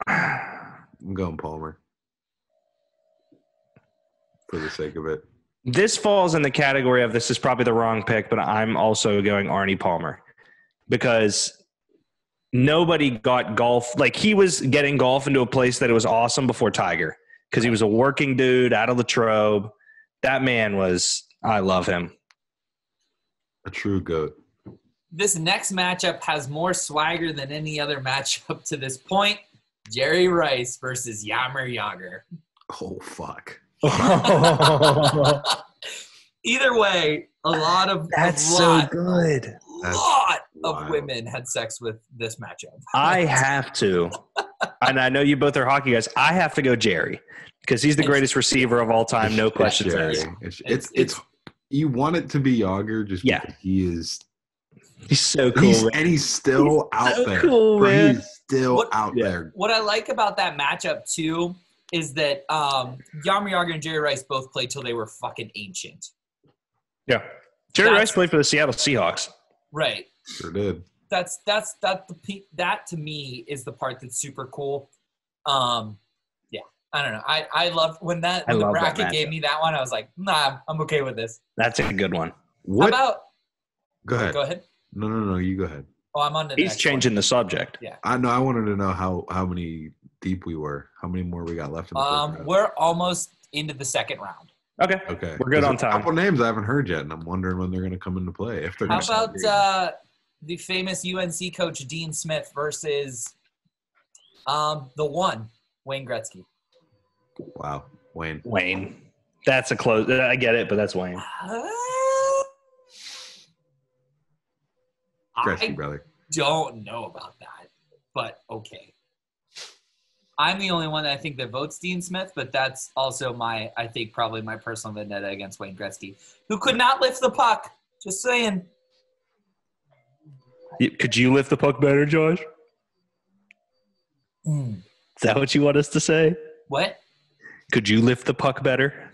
I'm going Palmer for the sake of it. This falls in the category of this is probably the wrong pick, but I'm also going Arnie Palmer because nobody got golf. Like, he was getting golf into a place that it was awesome before Tiger because he was a working dude out of Latrobe. That man was – I love him. A true GOAT. This next matchup has more swagger than any other matchup to this point. Jerry Rice versus Yammer Yager. Oh, fuck. Either way, a lot of good. of women had sex with this matchup. I have to, and I know you both are hockey guys. I have to go Jerry because he's the greatest receiver of all time. No questions asked. It's you want it to be Yager just because he's so cool, and he's still out there. Cool, man. He's still out there. What I like about that matchup too is that Yammer Yager and Jerry Rice both played till they were fucking ancient. Yeah, Jerry Rice played for the Seattle Seahawks. Right. Sure did. That to me is the part that's super cool. Yeah, I don't know. I love when the bracket gave me that one. I was like, nah, I'm okay with this. That's a good one. What? How about? Go ahead. Go ahead. No. You go ahead. Oh, I'm on to the He's next changing one. the subject. Yeah. I know. I wanted to know how many deep we were. How many more we got left in the first round? We're almost into the second round. Okay. We're good on time. A couple names I haven't heard yet, and I'm wondering when they're going to come into play. If they're How about the famous UNC coach Dean Smith versus the one Wayne Gretzky? Wow, Wayne. That's a close. I get it, but that's Wayne. Gretzky, brother. Don't know about that, but okay. I'm the only one that I think that votes Dean Smith, but that's also probably my personal vendetta against Wayne Gretzky, who could not lift the puck. Just saying. Could you lift the puck better, Josh? Is that what you want us to say? What? Could you lift the puck better?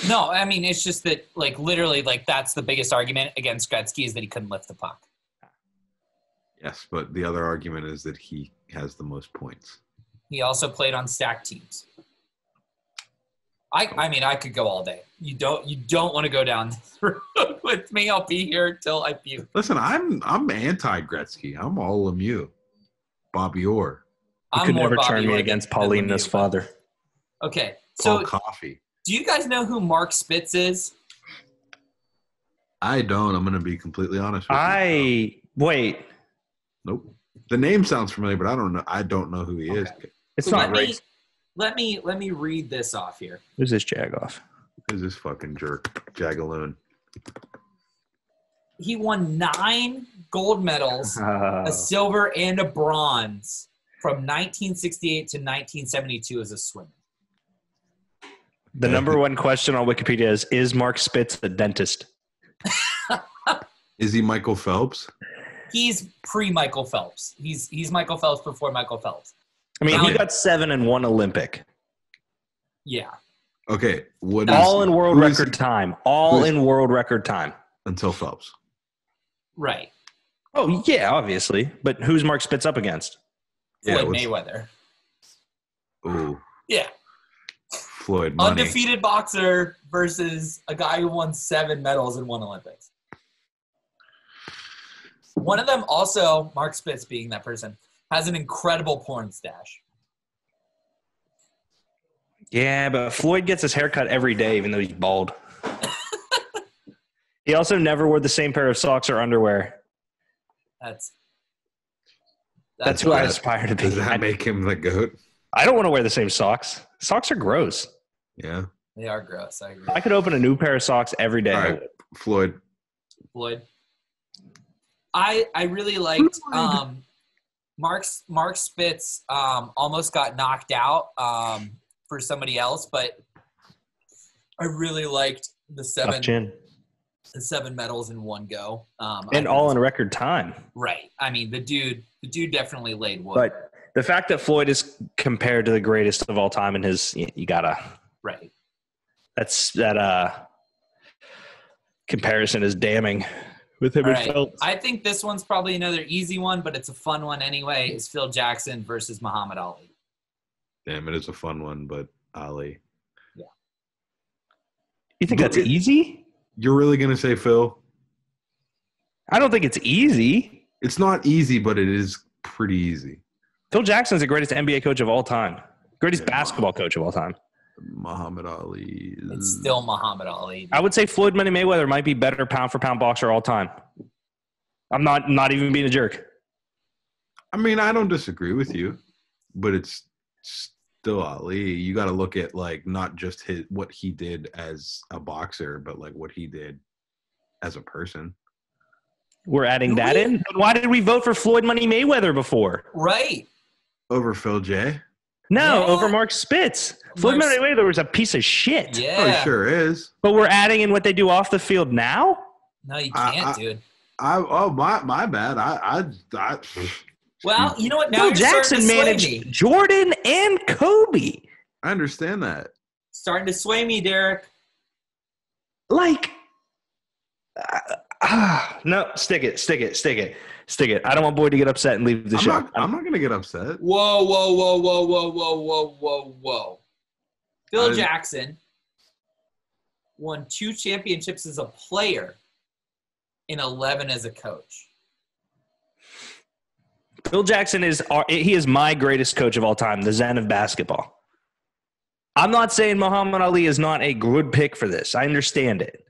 No, I mean, it's just that, like, literally, like, that's the biggest argument against Gretzky is that he couldn't lift the puck. Yes, but the other argument is that he has the most points. He also played on stacked teams. I mean, I could go all day. You don't want to go down this road with me. I'll be here till I puke. Listen, I'm anti-Gretzky. I'm all Lemieux. Bobby Orr. You could never turn me against Paulina's father. Okay, so Paul Coffey. Do you guys know who Mark Spitz is? I don't. I'm going to be completely honest with you. Wait. Nope. The name sounds familiar, but I don't know. I don't know who he is. It's not race. Let me read this off here. Who's this Jagoff? Who's this fucking jerk? Jagaloon. He won 9 gold medals, a silver, and a bronze from 1968 to 1972 as a swimmer. The number one question on Wikipedia is Mark Spitz a dentist? Is he Michael Phelps? He's pre-Michael Phelps. He's Michael Phelps before Michael Phelps. I mean, he got 7 and 1 Olympic. Yeah. Okay. All in world record time. All in world record time. Until Phelps. Right. Oh, yeah, obviously. But who's Mark Spitz up against? Floyd Mayweather. Ooh. Yeah. Floyd money. Undefeated boxer versus a guy who won 7 medals and 1 Olympics. One of them also, Mark Spitz being that person, has an incredible porn stash. Yeah, but Floyd gets his haircut every day, even though he's bald. He also never wore the same pair of socks or underwear. That's who I aspire to be. Does that make him the GOAT? I don't want to wear the same socks. Socks are gross. Yeah. They are gross. I agree. I could open a new pair of socks every day. All right, Floyd. I really liked Mark Spitz almost got knocked out for somebody else, but I really liked the 7 medals in one go. And all in record time. Right. I mean, the dude definitely laid wood. But the fact that Floyd is compared to the greatest of all time in his, you gotta. Right. That comparison is damning with him and Phelps. I think this one's probably another easy one, but it's a fun one anyway. Is Phil Jackson versus Muhammad Ali? Damn, it is a fun one, but Ali. You think that's easy? You're really gonna say Phil? I don't think it's easy. It's not easy, but it is pretty easy. Phil Jackson's the greatest NBA coach of all time. Greatest basketball coach of all time. Muhammad Ali. It's still Muhammad Ali. I would say Floyd Money Mayweather might be better pound for pound boxer all time. I'm not even being a jerk. I mean, I don't disagree with you, but it's still Ali. You got to look at like not just what he did as a boxer, but like what he did as a person. We're adding that in? But why did we vote for Floyd Money Mayweather before? Right. Over Phil J? No, Yeah. over Mark Spitz. Floyd Money Mayweather was a piece of shit. Yeah. Oh, he sure is. But we're adding in what they do off the field now? No, you can't, dude. My bad. Well, you know what? Now Phil you're Jackson starting to sway managed me. Jordan and Kobe. I understand that. Starting to sway me, Derek. Like, no, stick it. I don't want Boyd to get upset and leave the show. I'm not going to get upset. Whoa. Phil Jackson won 2 championships as a player and 11 as a coach. Phil Jackson is my greatest coach of all time, the Zen of basketball. I'm not saying Muhammad Ali is not a good pick for this. I understand it.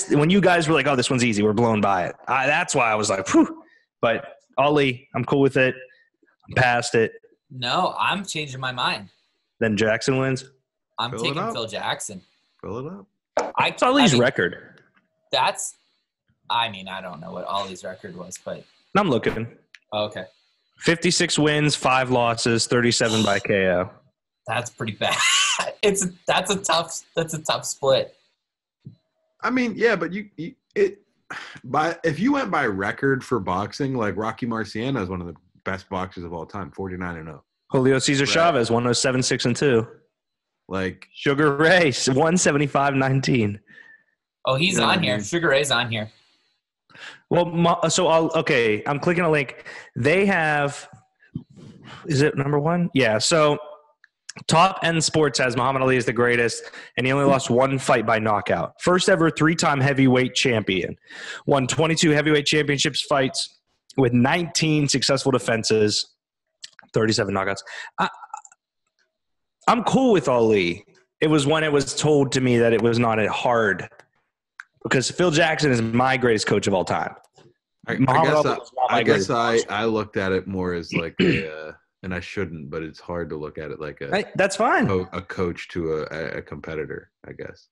When you guys were like, oh, this one's easy, we're blown by it. That's why I was like, whew. But Ali, I'm cool with it. I'm past it. No, I'm changing my mind. Then Jackson wins. I'm taking Phil Jackson. Fill it up. It's Ali's record. I don't know what Ali's record was, but. I'm looking. Oh, okay. 56 wins, 5 losses, 37 by KO. That's pretty bad. That's a tough split. I mean, yeah, but if you went by record for boxing, like Rocky Marciano is one of the best boxers of all time, 49-0. Julio Cesar Chavez, 107-6-2. Like Sugar Ray, 175-19. Oh, he's on here. Sugar Ray's on here. Well, I'm clicking a link. They have, is it number 1? Yeah. So Top End Sports has Muhammad Ali is the greatest, and he only lost 1 fight by knockout. First ever 3-time heavyweight champion. Won 22 heavyweight championships fights with 19 successful defenses, 37 knockouts. I'm cool with Ali. It was when it was told to me that it was not a hard, because Phil Jackson is my greatest coach of all time. I guess I looked at it more as like a and I shouldn't, but it's hard to look at it like that's fine. A coach to a competitor, I guess.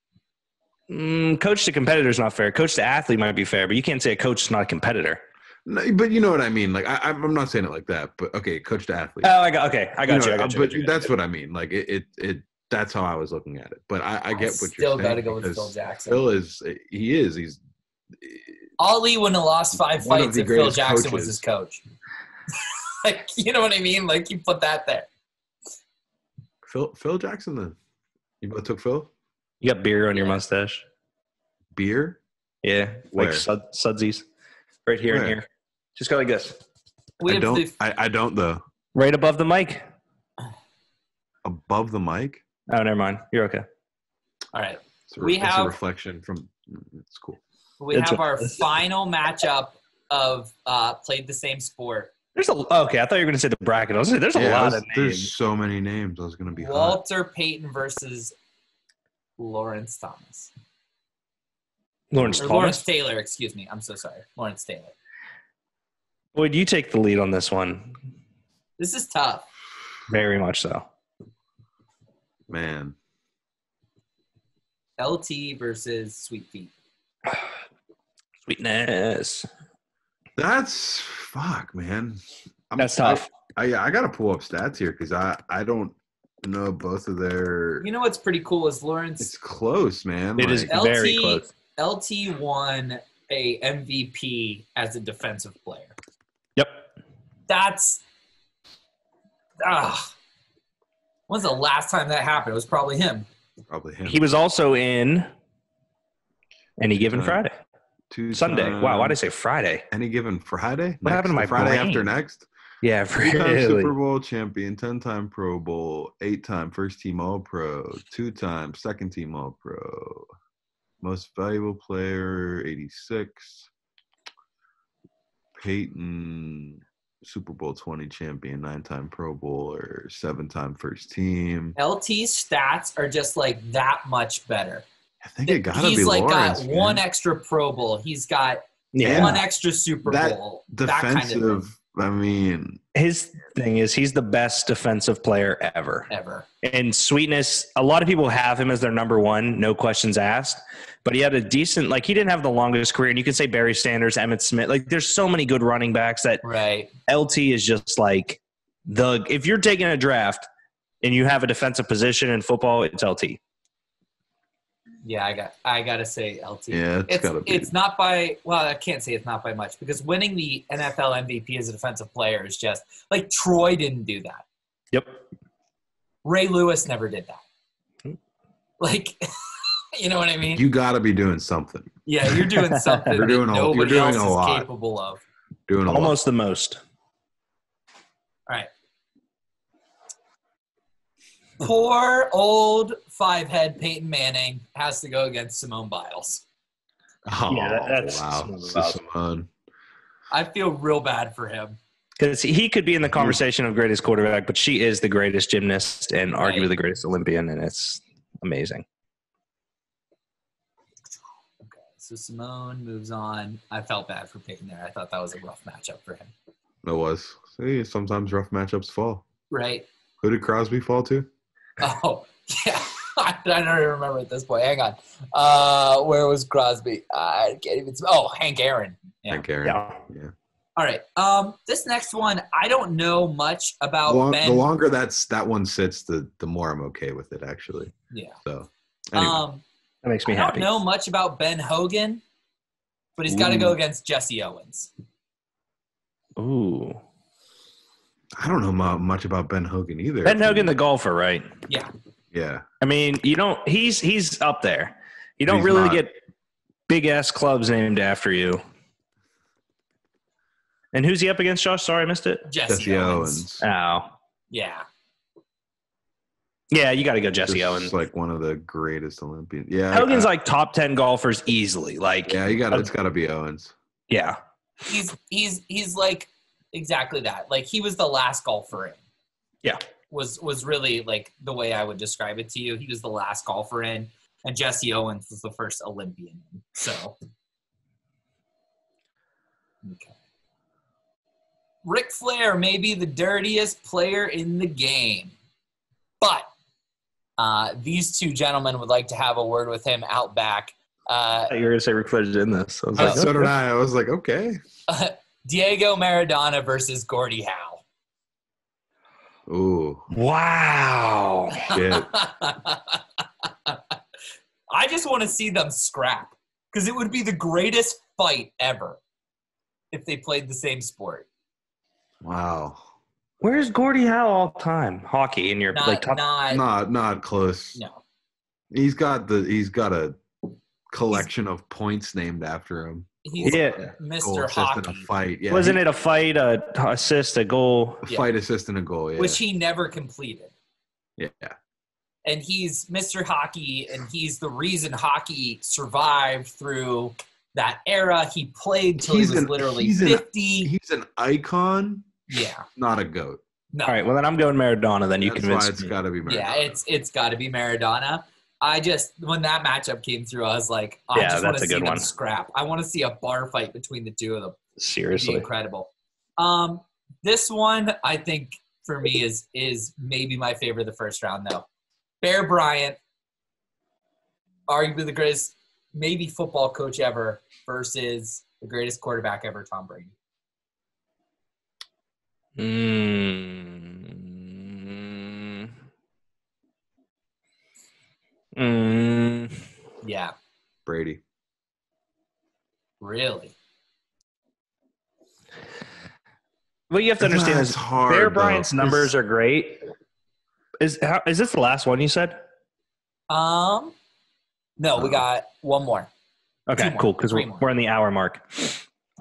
Coach to competitor is not fair. Coach to athlete might be fair, but you can't say a coach is not a competitor. No, but you know what I mean. Like I'm not saying it like that, but okay, coach to athlete. Oh, I got you. That's what I mean. Like it that's how I was looking at it. But I get what you're saying. Still got to go with Phil Jackson. He's Ali wouldn't have lost 5 fights if Phil Jackson was his coach. Like, you know what I mean? Like, you put that there. Phil Jackson, then. You both took Phil? You got beer on your mustache. Beer? Yeah. Where? Like sudsies. Right here and here. Just go like this. I don't, though. Right above the mic. Above the mic? Oh, never mind. You're okay. All right. It's a reflection from – it's cool. We have our final matchup of played the same sport. Okay, I thought you were going to say the bracket. I was like, there's a lot of names. There's so many names. I was going to be Walter Payton versus Lawrence Thomas. Lawrence Taylor, excuse me. I'm so sorry. Lawrence Taylor. Boyd, you take the lead on this one. This is tough. Very much so. Man. LT versus Sweet Feet. Sweetness. That's fuck, man. That's tough. I got to pull up stats here because I don't know both of their. You know what's pretty cool is Lawrence. It's close, man. It is very close. LT won a MVP as a defensive player. Yep. That's. When's the last time that happened? It was probably him. Probably him. He was also in Any Given Friday. Sunday. Wow, why did I say Friday? Any Given Friday? What happened to my Friday brain? after next? Yeah, 3-time really. Super Bowl champion, 10-time Pro Bowl, 8-time first team All Pro, 2-time second team All Pro, most valuable player, 86. Peyton, Super Bowl 20 champion, 9-time Pro Bowler, 7-time first team. LT's stats are just like that much better. I think it gotta He's be like Lawrence. got one man. extra Pro Bowl. He's got Yeah. one extra Super Bowl. Defensive. That kind of thing. I mean, His thing is he's the best defensive player ever. And Sweetness, a lot of people have him as their number one, no questions asked. But he had a decent, like he didn't have the longest career. And you can say Barry Sanders, Emmitt Smith. Like there's so many good running backs that LT is just like if you're taking a draft and you have a defensive position in football, it's LT. Yeah, I gotta say LT. Yeah, gotta be. It's not by I can't say it's not by much because winning the NFL MVP as a defensive player is just like Troy didn't do that. Yep. Ray Lewis never did that. Like, you know what I mean? You gotta be doing something. Yeah, you're doing something you're doing nobody else a is lot. capable of. Doing almost the most. All right. Poor old five-head Peyton Manning has to go against Simone Biles. Oh, yeah, that's wow. Simone. I feel real bad for him. Because he could be in the conversation of greatest quarterback, but she is the greatest gymnast and arguably the greatest Olympian, and it's amazing. Okay, so Simone moves on. I felt bad for Peyton there. I thought that was a rough matchup for him. It was. See, sometimes rough matchups fall. Right. Who did Crosby fall to? Oh, yeah. I don't even remember at this point. Hang on. Where was Crosby? I can't even. Oh, Hank Aaron. Yeah. Hank Aaron. Yeah. All right. This next one, I don't know much about Ben. The longer that one sits, the more I'm okay with it, actually. Yeah. So, anyway. That makes me happy. I don't know much about Ben Hogan, but he's got to go against Jesse Owens. Ooh. I don't know much about Ben Hogan either. Ben Hogan, the golfer, right? Yeah. Yeah. I mean, he's up there. You don't really get big-ass clubs named after you. And who's he up against, Josh? Sorry, I missed it. Jesse Owens. Oh. Yeah. Yeah, you got to go Jesse Owens. Like one of the greatest Olympians. Yeah. Hogan's like top 10 golfers easily. Like yeah, it's got to be Owens. Yeah. He's like exactly that. Like he was the last golfer in. Yeah. Was really like the way I would describe it to you. He was the last golfer in, and Jesse Owens was the first Olympian. So, okay. Ric Flair may be the dirtiest player in the game, but these two gentlemen would like to have a word with him out back. You were going to say Ric Flair's in this. I was like, so did I. I was like, okay. Diego Maradona versus Gordie Howe. Ooh. Wow. Shit. I just want to see them scrap because it would be the greatest fight ever if they played the same sport. Wow. Where's Gordie Howe all time? Hockey in your top? Not close. No. He's got a collection of points named after him. He's Mr. Hockey. A fight. Yeah, Wasn't it a fight, a assist, a goal? A fight, assist, and a goal, yeah. Which he never completed. Yeah. And he's Mr. Hockey, and he's the reason hockey survived through that era. He played till he was literally 50. He's an icon. Yeah. Not a GOAT. No. All right, well, then I'm going Maradona. Then you convinced me. It's got to be Maradona. Yeah, it's got to be Maradona. When that matchup came through, I was like, I just want to see them scrap. I want to see a bar fight between the two of them. Seriously. It'd be incredible. This one, I think, for me, is maybe my favorite of the first round, though. Bear Bryant, arguably the greatest, maybe football coach ever, versus the greatest quarterback ever, Tom Brady. Yeah. Brady. Really? What you have to understand is Bear Bryant's numbers are great. Is this the last one you said? No, we got one more. Okay, cool, because we're in the hour mark.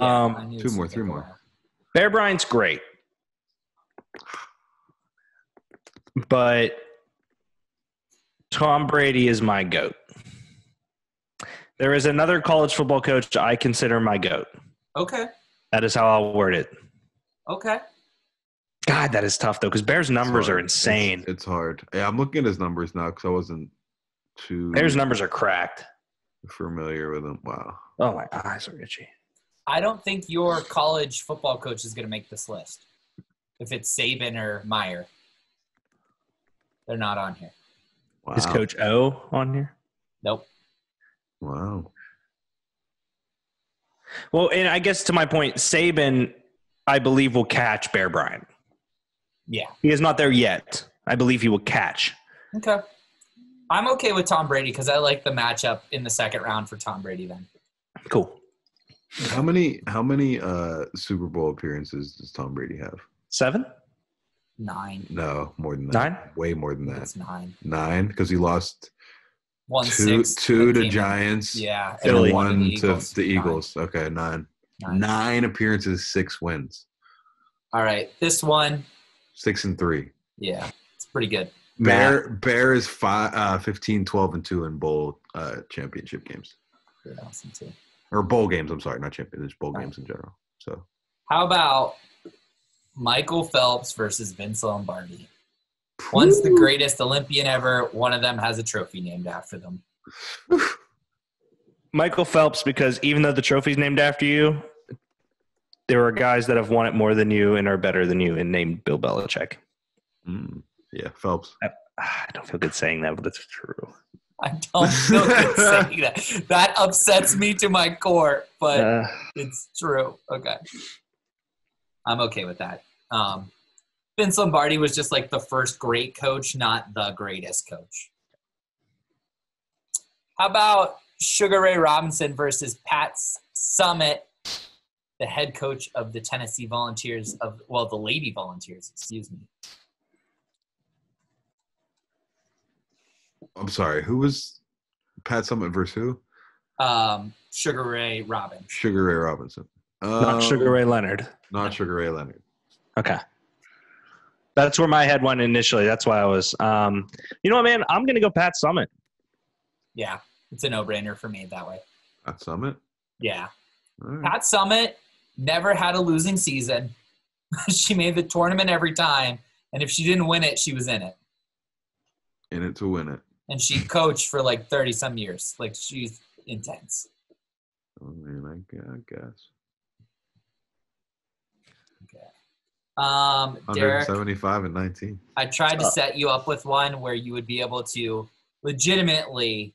Yeah, three more. Bear Bryant's great. but Tom Brady is my GOAT. There is another college football coach I consider my GOAT. Okay. That is how I'll word it. Okay. God, that is tough, though, because Bears' numbers are insane. It's hard. Yeah, I'm looking at his numbers now because I wasn't too Bears' numbers are cracked. familiar with them. Wow. Oh, my eyes are itchy. I don't think your college football coach is going to make this list. If it's Saban or Meyer. They're not on here. Wow. Is Coach O on here? Nope. Wow. Well, and I guess to my point, Saban, I believe, will catch Bear Bryant. Yeah. He is not there yet. I believe he will catch. Okay. I'm okay with Tom Brady because I like the matchup in the second round for Tom Brady then. Cool. How many Super Bowl appearances does Tom Brady have? 7? 9. No, more than that. 9? Way more than that. It's 9. 9 because he lost 1-6. two to Giants. Yeah. And Philly. then One to to the Eagles. Okay, 9. 9 appearances, 6 wins. All right. This one. 6-3. Yeah. It's pretty good. Bear is 15, 12, and 2 in bowl championship games. Yeah, awesome too. Or bowl games, I'm sorry, not champions, bowl games in general. So How about Michael Phelps versus Vince Lombardi? One's the greatest Olympian ever. One of them has a trophy named after them. Michael Phelps, because even though the trophy's named after you, there are guys that have won it more than you and are better than you and named Bill Belichick. Yeah, Phelps. I don't feel good saying that, but it's true. I don't feel good saying that. That upsets me to my core, but it's true. Okay. I'm okay with that. Vince Lombardi was just like the first great coach, not the greatest coach. How about Sugar Ray Robinson versus Pat Summitt, the head coach of the Tennessee Volunteers the Lady Volunteers, excuse me. I'm sorry, who was Pat Summitt versus who? Sugar Ray Robinson. Sugar Ray Robinson. Not Sugar Ray Leonard. Not Sugar Ray Leonard. Okay. That's where my head went initially. That's why I was you know what, man? I'm going to go Pat Summitt. Yeah, it's a no-brainer for me that way. Pat Summitt? Yeah. All right. Pat Summitt never had a losing season. She made the tournament every time, and if she didn't win it, she was in it. In it to win it. And she coached for like 30-some years. Like, she's intense. I mean, I guess. Okay. Derek, 175 and 19. I tried to set you up with one where you would be able to legitimately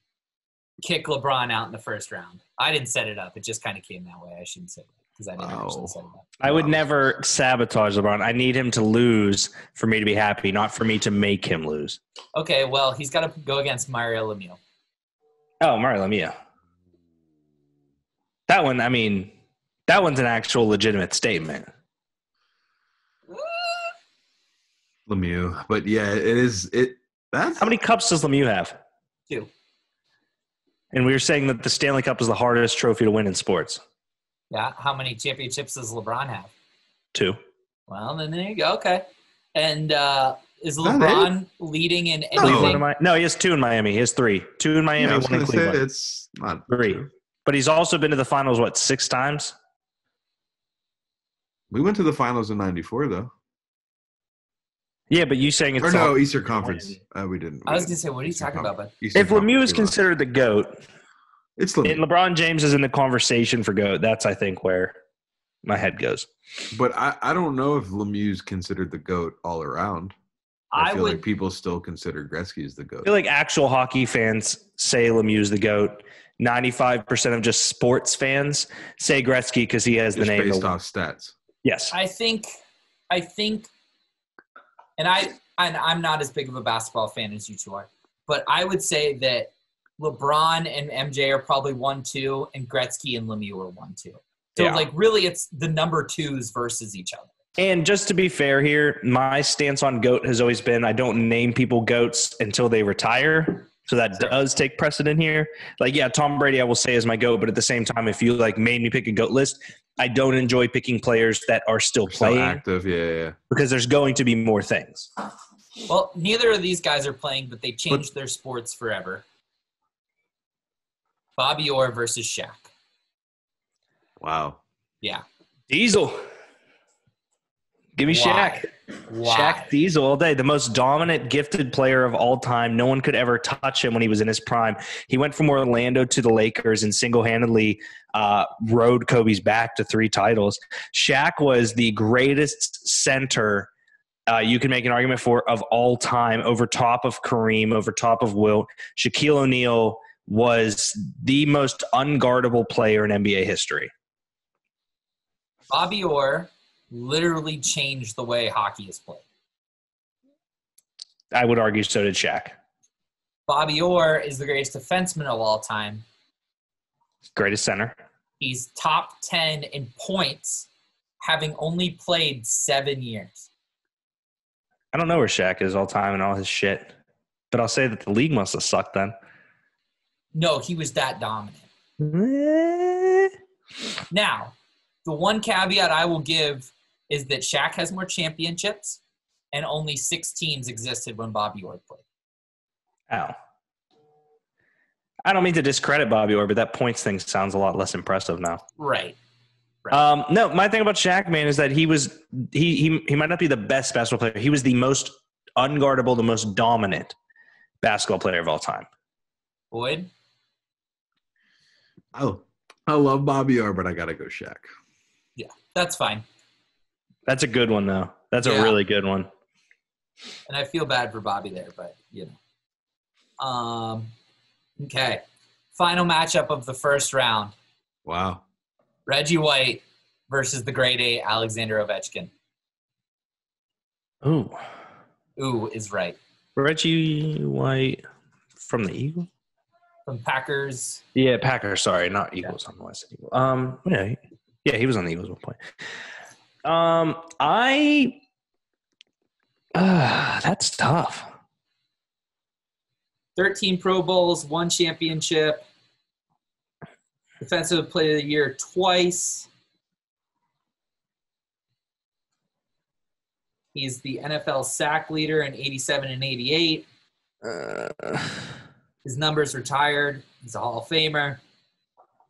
kick LeBron out in the first round. I didn't set it up. It just kind of came that way. I shouldn't say that because I didn't actually set it up. I would never sabotage LeBron. I need him to lose for me to be happy, not for me to make him lose. Okay, well, he's got to go against Mario Lemieux. Oh, Mario Lemieux. That one, I mean, that one's an actual legitimate statement. Lemieux. But yeah, that's How many cups does Lemieux have? 2. And we were saying that the Stanley Cup is the hardest trophy to win in sports. Yeah, how many championships does LeBron have? 2. Well, then there you go. Okay. And is that LeBron leading in Cleveland, anything? no, he has 2 in Miami. He has 3. 2 in Miami, I was 1 in gonna say Cleveland. it's not 3. true. But he's also been to the finals, 6 times? We went to the finals in 94 though. Yeah, but you saying it's Or no, Eastern Conference. We didn't. I was going to say, what are you talking about? But if Lemieux is considered the GOAT, it's and Lemieux. LeBron James is in the conversation for GOAT, that's, I think, where my head goes. But I don't know if Lemieux's considered the GOAT all around. I feel like people still consider Gretzky as the GOAT. I feel like actual hockey fans say Lemieux's the GOAT. 95% of just sports fans say Gretzky because he has the name. Based off stats. Yes. I think, and I'm not as big of a basketball fan as you two are, but I would say that LeBron and MJ are probably 1-2, and Gretzky and Lemieux are 1-2. So, Yeah. really, it's the number 2s versus each other. And just to be fair here, my stance on GOAT has always been I don't name people GOATs until they retire. So that does take precedent here. Like, yeah, Tom Brady I will say is my GOAT, but at the same time, if you made me pick a GOAT list, I don't enjoy picking players that are still playing. Active, yeah. Because there's going to be more things. Well, neither of these guys are playing, but they changed their sports forever. Bobby Orr versus Shaq. Wow. Yeah. Diesel. Give me Why? Shaq. Why? Shaq Diesel all day. The most dominant, gifted player of all time. No one could ever touch him when he was in his prime. He went from Orlando to the Lakers and single-handedly rode Kobe's back to 3 titles. Shaq was the greatest center you can make an argument for of all time, over top of Kareem, over top of Wilt. Shaquille O'Neal was the most unguardable player in NBA history. Bobby Orr literally changed the way hockey is played. I would argue so did Shaq. Bobby Orr is the greatest defenseman of all time. Greatest center. He's top 10 in points, having only played 7 years. I don't know where Shaq is all time and all his shit, but I'll say that the league must have sucked then. No, he was that dominant. Now, the one caveat I will give is that Shaq has more championships, and only 6 teams existed when Bobby Orr played. Oh. I don't mean to discredit Bobby Orr, but that points thing sounds a lot less impressive now. Right. No, my thing about Shaq, man, is that he might not be the best basketball player. He was the most unguardable, the most dominant basketball player of all time. Boyd? Oh, I love Bobby Orr, but I gotta go Shaq. Yeah, that's fine. That's a good one, though. That's Yeah. a really good one. And I feel bad for Bobby there, but, you know. Okay. Final matchup of the first round. Wow. Reggie White versus the grade A Alexander Ovechkin. Ooh. Ooh is right. Reggie White from the Eagles? From Packers. Yeah, Packers. Sorry, not Eagles. On the West Eagles. Yeah, he was on the Eagles at one point. That's tough. 13 Pro Bowls, 1 championship. Defensive Player of the Year twice. He's the NFL sack leader in 87 and 88. His number's retired. He's a Hall of Famer.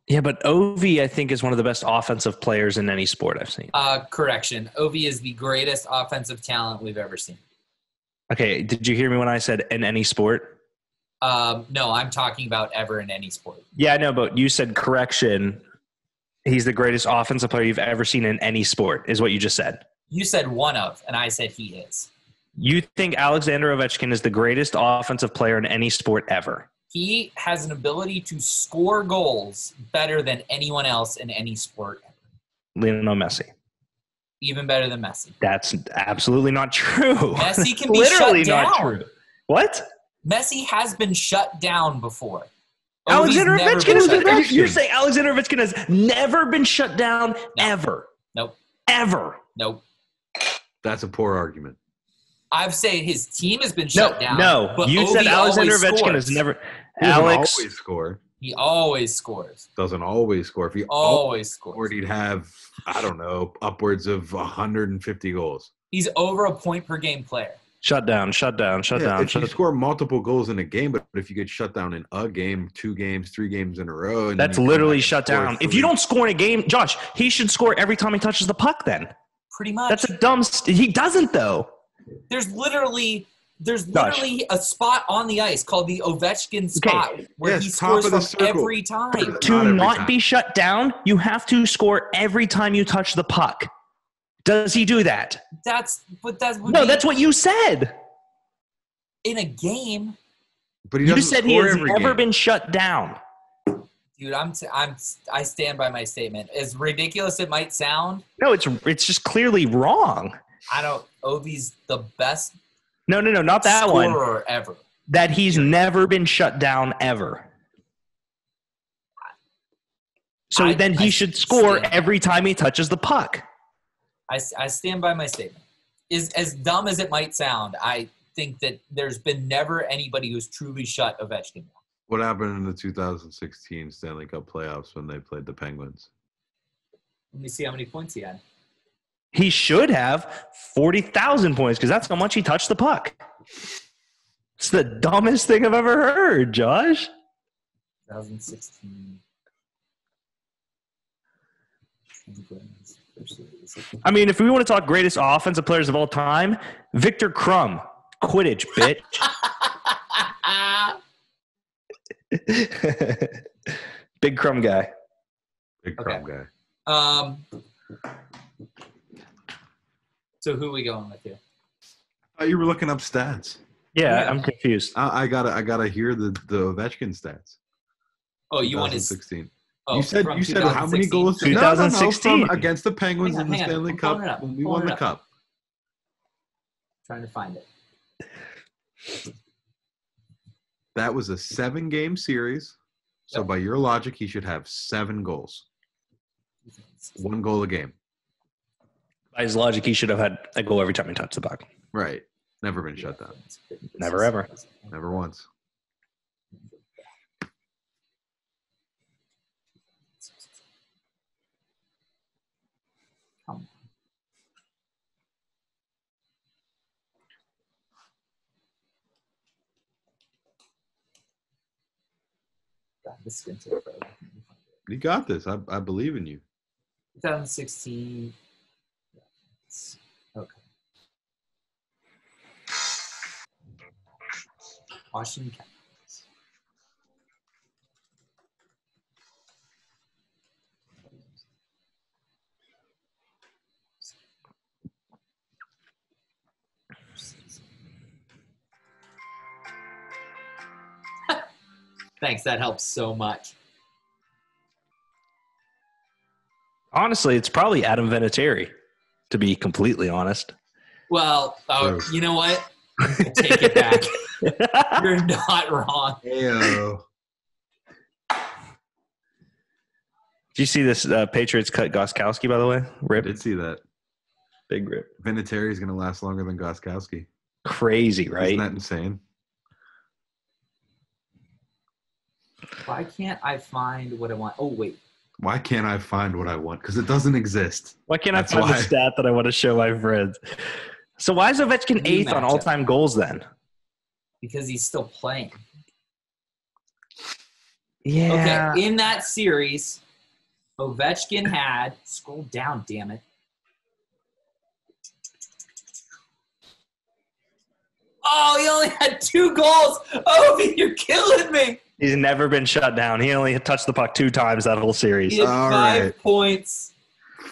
Yeah, but Ovi, I think, is one of the best offensive players in any sport I've seen. Correction. Ovi is the greatest offensive talent we've ever seen. Okay, did you hear me when I said in any sport? No, I'm talking about ever in any sport. Yeah, I know, but you said correction. He's the greatest offensive player you've ever seen in any sport, is what you just said. You said one of, and I said he is. You think Alexander Ovechkin is the greatest offensive player in any sport ever? He has an ability to score goals better than anyone else in any sport ever. Lionel Messi. Even better than Messi. That's absolutely not true. Messi can be literally shut not down. true. What? Messi has been shut down before. Alexander Ovi's never Ovechkin been is shut down. You're saying Alexander Ovechkin has never been shut down ever. Nope. Ever. Nope. That's a poor argument. I've said his team has been shut down. No, but you said Ovi Alexander always Ovechkin scores. has never. He doesn't Alex, always score. He always scores. Doesn't always score. If he Always scores. scored, he'd have, I don't know, upwards of 150 goals. He's over a point per game player. shut down. If you score multiple goals in a game, but if you get shut down in a game, 2 games, 3 games in a row, and That's then you come literally back and shut score down. 3. If you don't score in a game, Josh, he should score every time he touches the puck then. Pretty much. That's a dumb he doesn't, though. There's literally a spot on the ice called the Ovechkin spot where Yes, he top scores of the from circle. every time. To every not time. be shut down, you have to score every time you touch the puck. Does he do that? That's No, that's what you said. in a game, But he You doesn't said he score has every never game. been shut down. dude. I stand by my statement. As ridiculous it might sound, No, it's just clearly wrong. Ovi's the best No, not that one. scorer ever. That he's never been shut down ever. So then he should score every time he touches the puck. I stand by my statement. As dumb as it might sound, I think that there's been never anybody who's truly shut Ovechkin down. What happened in the 2016 Stanley Cup playoffs when they played the Penguins? Let me see how many points he had. He should have 40,000 points because that's how much he touched the puck. It's the dumbest thing I've ever heard, Josh. 2016. I mean, if we want to talk greatest offensive players of all time, Victor Crumb, Quidditch, bitch. Big Crumb guy. Big crumb guy. So who are we going with here? Oh, you were looking up stats. Yeah, I'm confused. I gotta hear the Ovechkin stats. Oh, you want his 2016. Oh, you said how many 2016? goals? 2016. No, from against the Penguins in the Hang on. Stanley I'm Cup pulling it up. when we Pulling won it the up. cup. Trying to find it. That was a 7-game series. So Yep. by your logic, he should have 7 goals. 1 goal a game. By his logic, he should have had a goal every time he touched the puck. Right. Never been shut down. Never, ever. Never once. Come on. God, this is going to take forever. You got this. I believe in you. 2016. Okay. Washington Capitals. Thanks, that helps so much. Honestly, it's probably Adam Vinatieri, to be completely honest. Well, True. you know what? I take it back. You're not wrong. Heyo. Did you see this Patriots cut Goskowski, by the way? I Rip. did see that. Big rip. Vinatieri is going to last longer than Goskowski. Crazy, right? Isn't that insane? Why can't I find what I want? Oh, wait. Why can't I find what I want? Because it doesn't exist. Why can't That's I find why. the stat that I want to show my friends? So why is Ovechkin New 8th on matchup. all-time goals then? Because he's still playing. Yeah. Okay, in that series, Ovechkin had, scroll down, damn it. Oh, he only had 2 goals. Oh, you're killing me. He's never been shut down. He only touched the puck 2 times that whole series. He had All 5 right. points.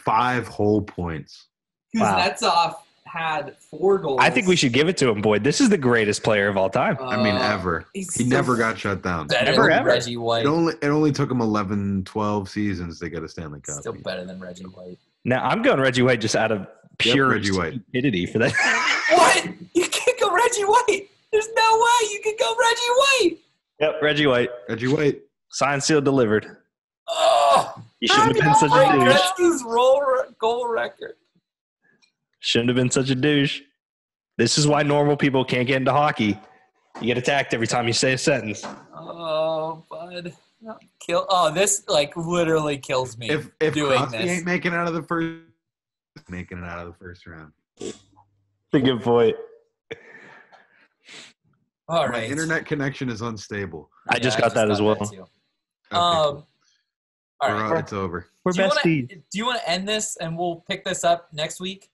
5 whole points. Wow. Kuznetsov had 4 goals. I think we should give it to him, Boyd. This is the greatest player of all time. I mean, ever. he's He still never got shut down. better Never, than ever. Reggie White. It only took him 11, 12 seasons to get a Stanley Cup. Still better than Reggie White. Now, I'm going Reggie White just out of pure Reggie White. stupidity for that. What? You can't go Reggie White. There's no way you can go Reggie White. Yep, Reggie White. Reggie White. Signed, sealed, delivered. Oh, You shouldn't have been such break a douche. Gretzky's goal record. Shouldn't have been such a douche. This is why normal people can't get into hockey. You get attacked every time you say a sentence. Oh, bud. Kill. Oh, this like literally kills me. If doing Crosby this. ain't making it out of the first round. That's a good point. All My right. internet connection is unstable. I just got that as well. too. Okay, All cool. right. It's over. We're Do besties. you want to end this and we'll pick this up next week?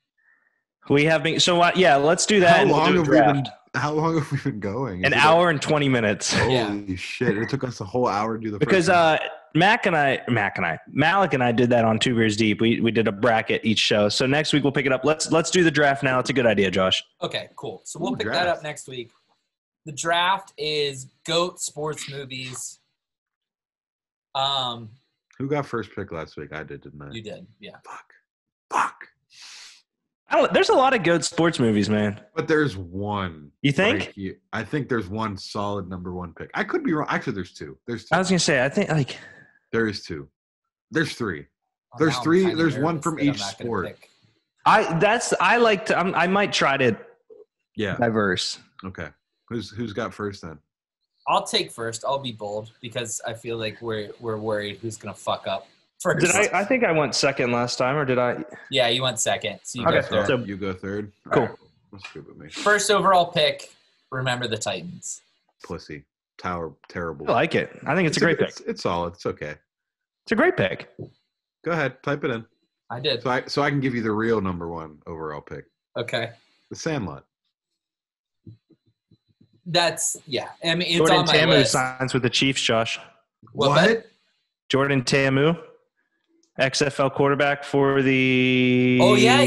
We have been, so yeah, let's do that. How and we'll long do a have we draft. been? How long have we been going? An hour and 20 minutes. Holy shit! It took us a whole hour to do the Because first Malik and I did that on 2 Beers Deep. We did a bracket each show. So next week we'll pick it up. Let's do the draft now. It's a good idea, Josh. Okay, cool. So we'll Ooh, pick that draft. up next week. The draft is GOAT sports movies. Who got first pick last week? I did, didn't I? You did, yeah. Fuck. There's a lot of good sports movies, man. But there's one. You think? right here. I think there's one solid number 1 pick. I could be wrong. Actually, there's 2. I was gonna say, I think like There is 2. There's 3. Oh, There's now I'm 3. kinda There's one nervous from that I'm each not gonna sport. pick. I like to. I might try to Yeah. diverse. Okay. Who's got first then? I'll take first. I'll be bold because I feel like we're worried who's gonna fuck up first. Did I think I went second last time, or did I? Yeah, you went second, so you Okay, go third. so- You go third. Cool. All right. That's good with me. First overall pick Remember the Titans. Pussy. Terrible. I like it. I think it's a great pick. It's solid. It's okay. It's a great pick. Go ahead. Type it in. I did. So I can give you the real number one overall pick. Okay. The Sandlot. That's I mean, it's Jordan on my Ta'amu list. signs with the Chiefs, Josh. What? Jordan Ta'amu, XFL quarterback for the. Oh yeah.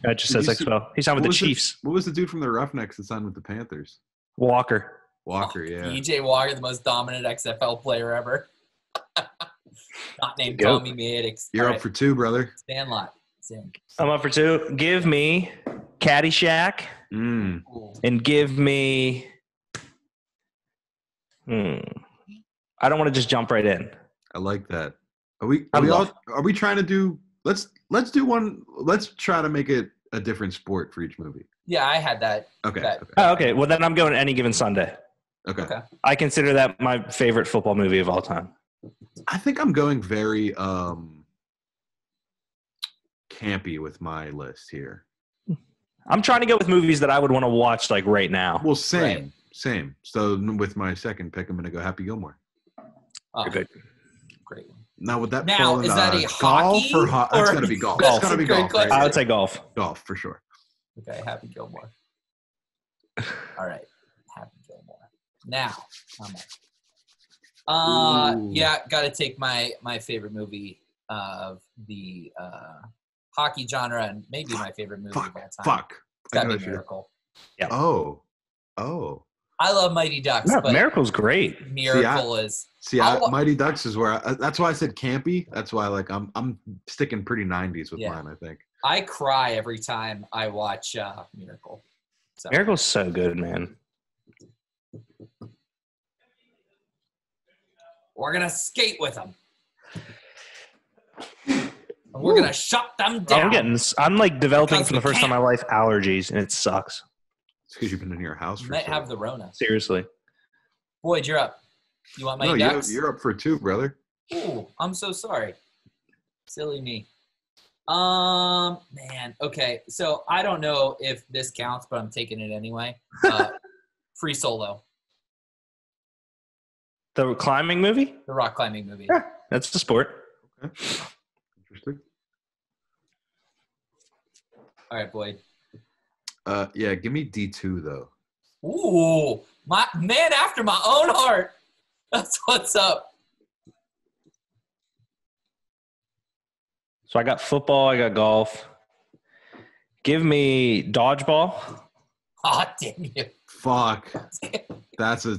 That just Did says you see- XFL. He signed with the Chiefs. What was the dude from the Roughnecks that signed with the Panthers? Walker. Walker, yeah. PJ Walker, the most dominant XFL player ever. Not named Go. Tommy Maddox. You're All up for two, brother. Sandlot. It's in. I'm up for two. Give me Caddyshack Mm. and give me. I don't want to just jump right in. I like that. Are we trying to do let's do one, let's try to make it a different sport for each movie. Yeah, I had that. Okay. That- Okay. Oh, okay. Well, then I'm going Any Given Sunday. Okay. I consider that my favorite football movie of all time. I think I'm going very campy with my list here. I'm trying to go with movies that I would want to watch like right now. Well, same. Right. Same. So with my second pick, I'm going to go Happy Gilmore. Oh, Good. great. Now, would that Now, fall in is that a golf hockey or That's or- got to be golf. Golf. It's got to be Great golf. question. Right? I would say golf. Golf for sure. Okay, Happy Gilmore. All right, Happy Gilmore. Now, I'm up. Ooh. Yeah, got to take my favorite movie of the hockey genre and maybe my favorite movie of all time. Fuck. It's got I know to I be should- Miracle. Oh. I love Mighty Ducks, Yeah, but Miracle's great. Miracle is. See, I'll- Mighty Ducks is where that's why I said campy. That's why I'm sticking pretty 90s with Yeah. mine, I think. I cry every time I watch Miracle. So, Miracle's so good, man. we're gonna skate with them. And we're gonna shut them down. I'm like developing Because for the we first time in can't. my life allergies, and it sucks. It's because you've been in your house You for might so have long. the Rona. Seriously. Boyd, you're up. You want No, Mighty Ducks? you're up for two, brother. Ooh, I'm so sorry. Silly me. Man. Okay, so I don't know if this counts, but I'm taking it anyway. Free Solo, The climbing movie? the rock climbing movie. Yeah, that's the sport. Interesting. All right, Boyd. Yeah, give me D2 though. Ooh, my man after my own heart. That's what's up. So I got football, I got golf. Give me dodgeball. Oh, damn you. Fuck. That's a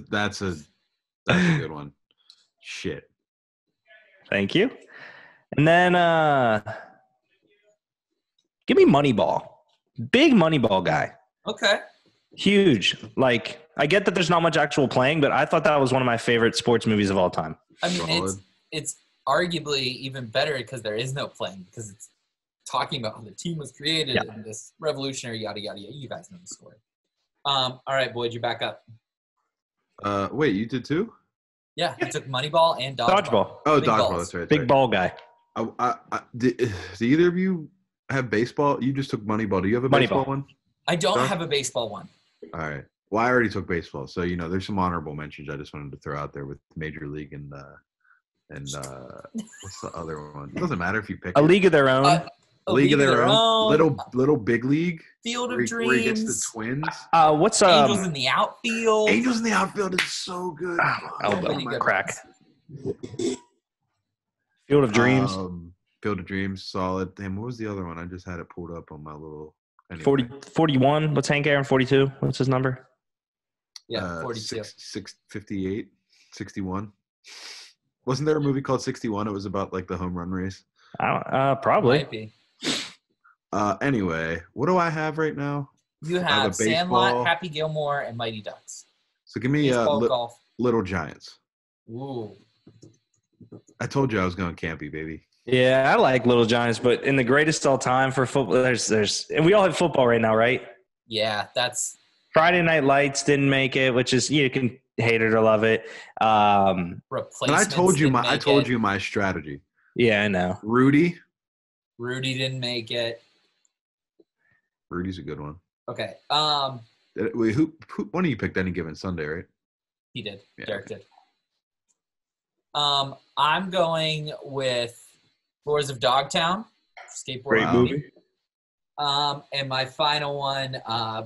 good one. Shit. Thank you. And then give me Moneyball. Big Moneyball guy. Okay. Huge. Like, I get that there's not much actual playing, but I thought that was one of my favorite sports movies of all time. I mean, Solid. it's arguably even better because there is no playing, because it's talking about how the team was created and this revolutionary yada yada yada. You guys know the story. All right, Boyd, you're back up. Wait, you did too? Yeah, you took Moneyball and Dodgeball. Oh, Big dodgeball. balls. That's right. Big ball guy. Do either of you have baseball? You just took Moneyball. Do you have a baseball Moneyball. one? I don't Huh? have a baseball one. All right. Well, I already took baseball, so there's some honorable mentions I just wanted to throw out there with Major League and what's the other one? It doesn't matter if you pick A it. League of Their Own. A League of Their Own. Little Big League. Field of Where he gets the Dreams. twins. What's Angels in the outfield. Angels in the outfield is so good. elbow Really good crack. ones. Field of Dreams. Field of Dreams, solid. Damn, what was the other one? I just had it pulled up on my little. Anyway. 41. What's Hank Aaron? 42. What's his number? Yeah, 42. 58, 61. Wasn't there a movie called 61? It was about like the home run race. Probably. Might be. Anyway, what do I have right now? You I have have a Sandlot, baseball. Happy Gilmore, and Mighty Ducks. So give me Baseball, golf. Little Giants. Ooh. I told you I was going campy, baby. Yeah, I like Little Giants, but in the greatest all time for football, there's and we all have football right now, right? Yeah, that's Friday Night Lights didn't make it, which is you can hate it or love it. replacements. But I told you didn't make it. my strategy. Yeah, I know. Rudy. Rudy didn't make it. Rudy's a good one. Okay. Wait, who one of you picked Any Given Sunday, right? He did. Yeah, Derek did. I'm going with Lords of Dogtown, skateboard Great movie. And my final one,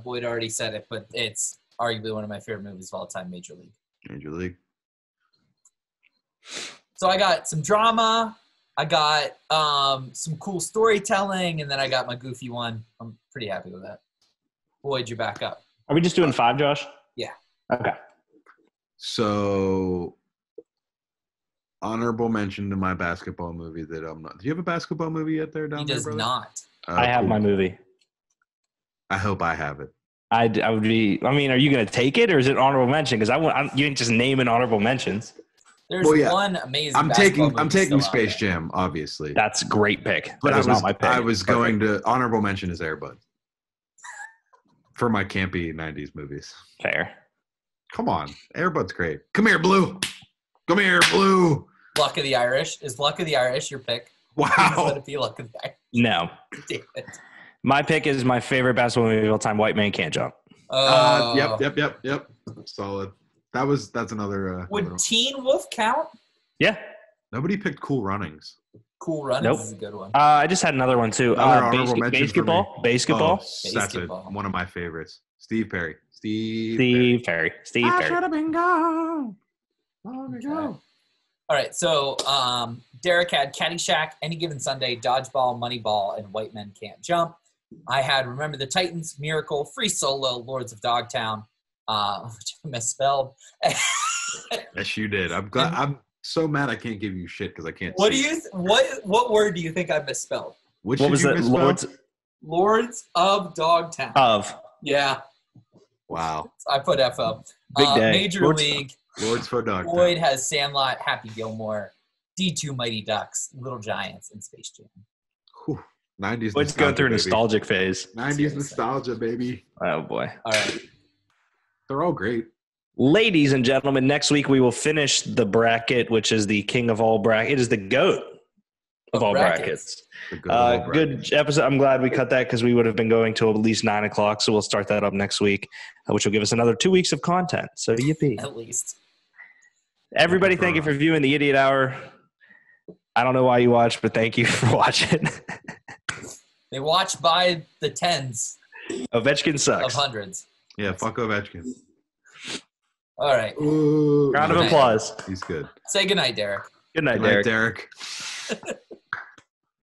Boyd already said it, but it's arguably one of my favorite movies of all time, Major League. Major League. So I got some drama, I got some cool storytelling, and then I got my goofy one. I'm pretty happy with that. Boyd, you're back up. Are we just doing 5, Josh? Yeah. Okay. So, honorable mention to my basketball movie that I'm not. Do you have a basketball movie yet there, He there, does brother? not. I have Cool. my movie. I hope I have it. I would be. I mean, are you going to take it or is it honorable mention? Because you ain't just naming honorable mentions. There's one amazing. I'm basketball taking movie still out Space Jam, obviously. That's a great pick. But That is not my pick. I was Perfect. going to honorable mention is Air Bud for my campy '90s movies. Fair. Come on, Air Bud's great. Come here, Blue. Come here, Blue. Luck of the Irish. Is Luck of the Irish your pick? Please let Wow. it be Luck of the Irish. No. Damn it. My pick is my favorite basketball movie of all time, White Man Can't Jump. Yep. Solid. That's another. Would another one. Teen Wolf count? Yeah. Nobody picked Cool Runnings. Cool Runnings Nope. is a good one. I just had another one too. Another honorable mention for me. Basketball. Basketball. Oh, that's Basketball. one of my favorites. Steve Perry. Steve Perry. I should have been gone long ago. Okay. All right, so Derek had Caddyshack, Any Given Sunday, Dodgeball, Moneyball, and White Men Can't Jump. I had Remember the Titans, Miracle, Free Solo, Lords of Dogtown, which I misspelled. Yes, you did. I'm glad. I'm so mad I can't give you shit because I can't. What see do it. you? What word do you think I misspelled? Which What did was you it? misspell? Lords of Dogtown. Of. Yeah, Wow. I put FO. Big day. Major Lords- League. Lords for Dog. Boyd has Sandlot, Happy Gilmore, D2 Mighty Ducks, Little Giants, and Space Jam. 90s. Let's go through a baby. nostalgic phase. 90s nostalgia, baby. Oh boy. All right. They're all great. Ladies and gentlemen, next week we will finish the bracket, which is the king of all bracket. It is the GOAT of all brackets. The good old brackets. Good episode. I'm glad we cut that because we would have been going till at least 9 o'clock. So we'll start that up next week, which will give us another 2 weeks of content. So yippee. At least. Everybody, thank you for viewing the Idiot Hour. I don't know why you watched, but thank you for watching. They watch by the tens Ovechkin of sucks. hundreds. Yeah, fuck Ovechkin. All right. Ooh, Round of Good night. applause. He's good. Say goodnight, Derek. Good night, Good night, Derek. Derek.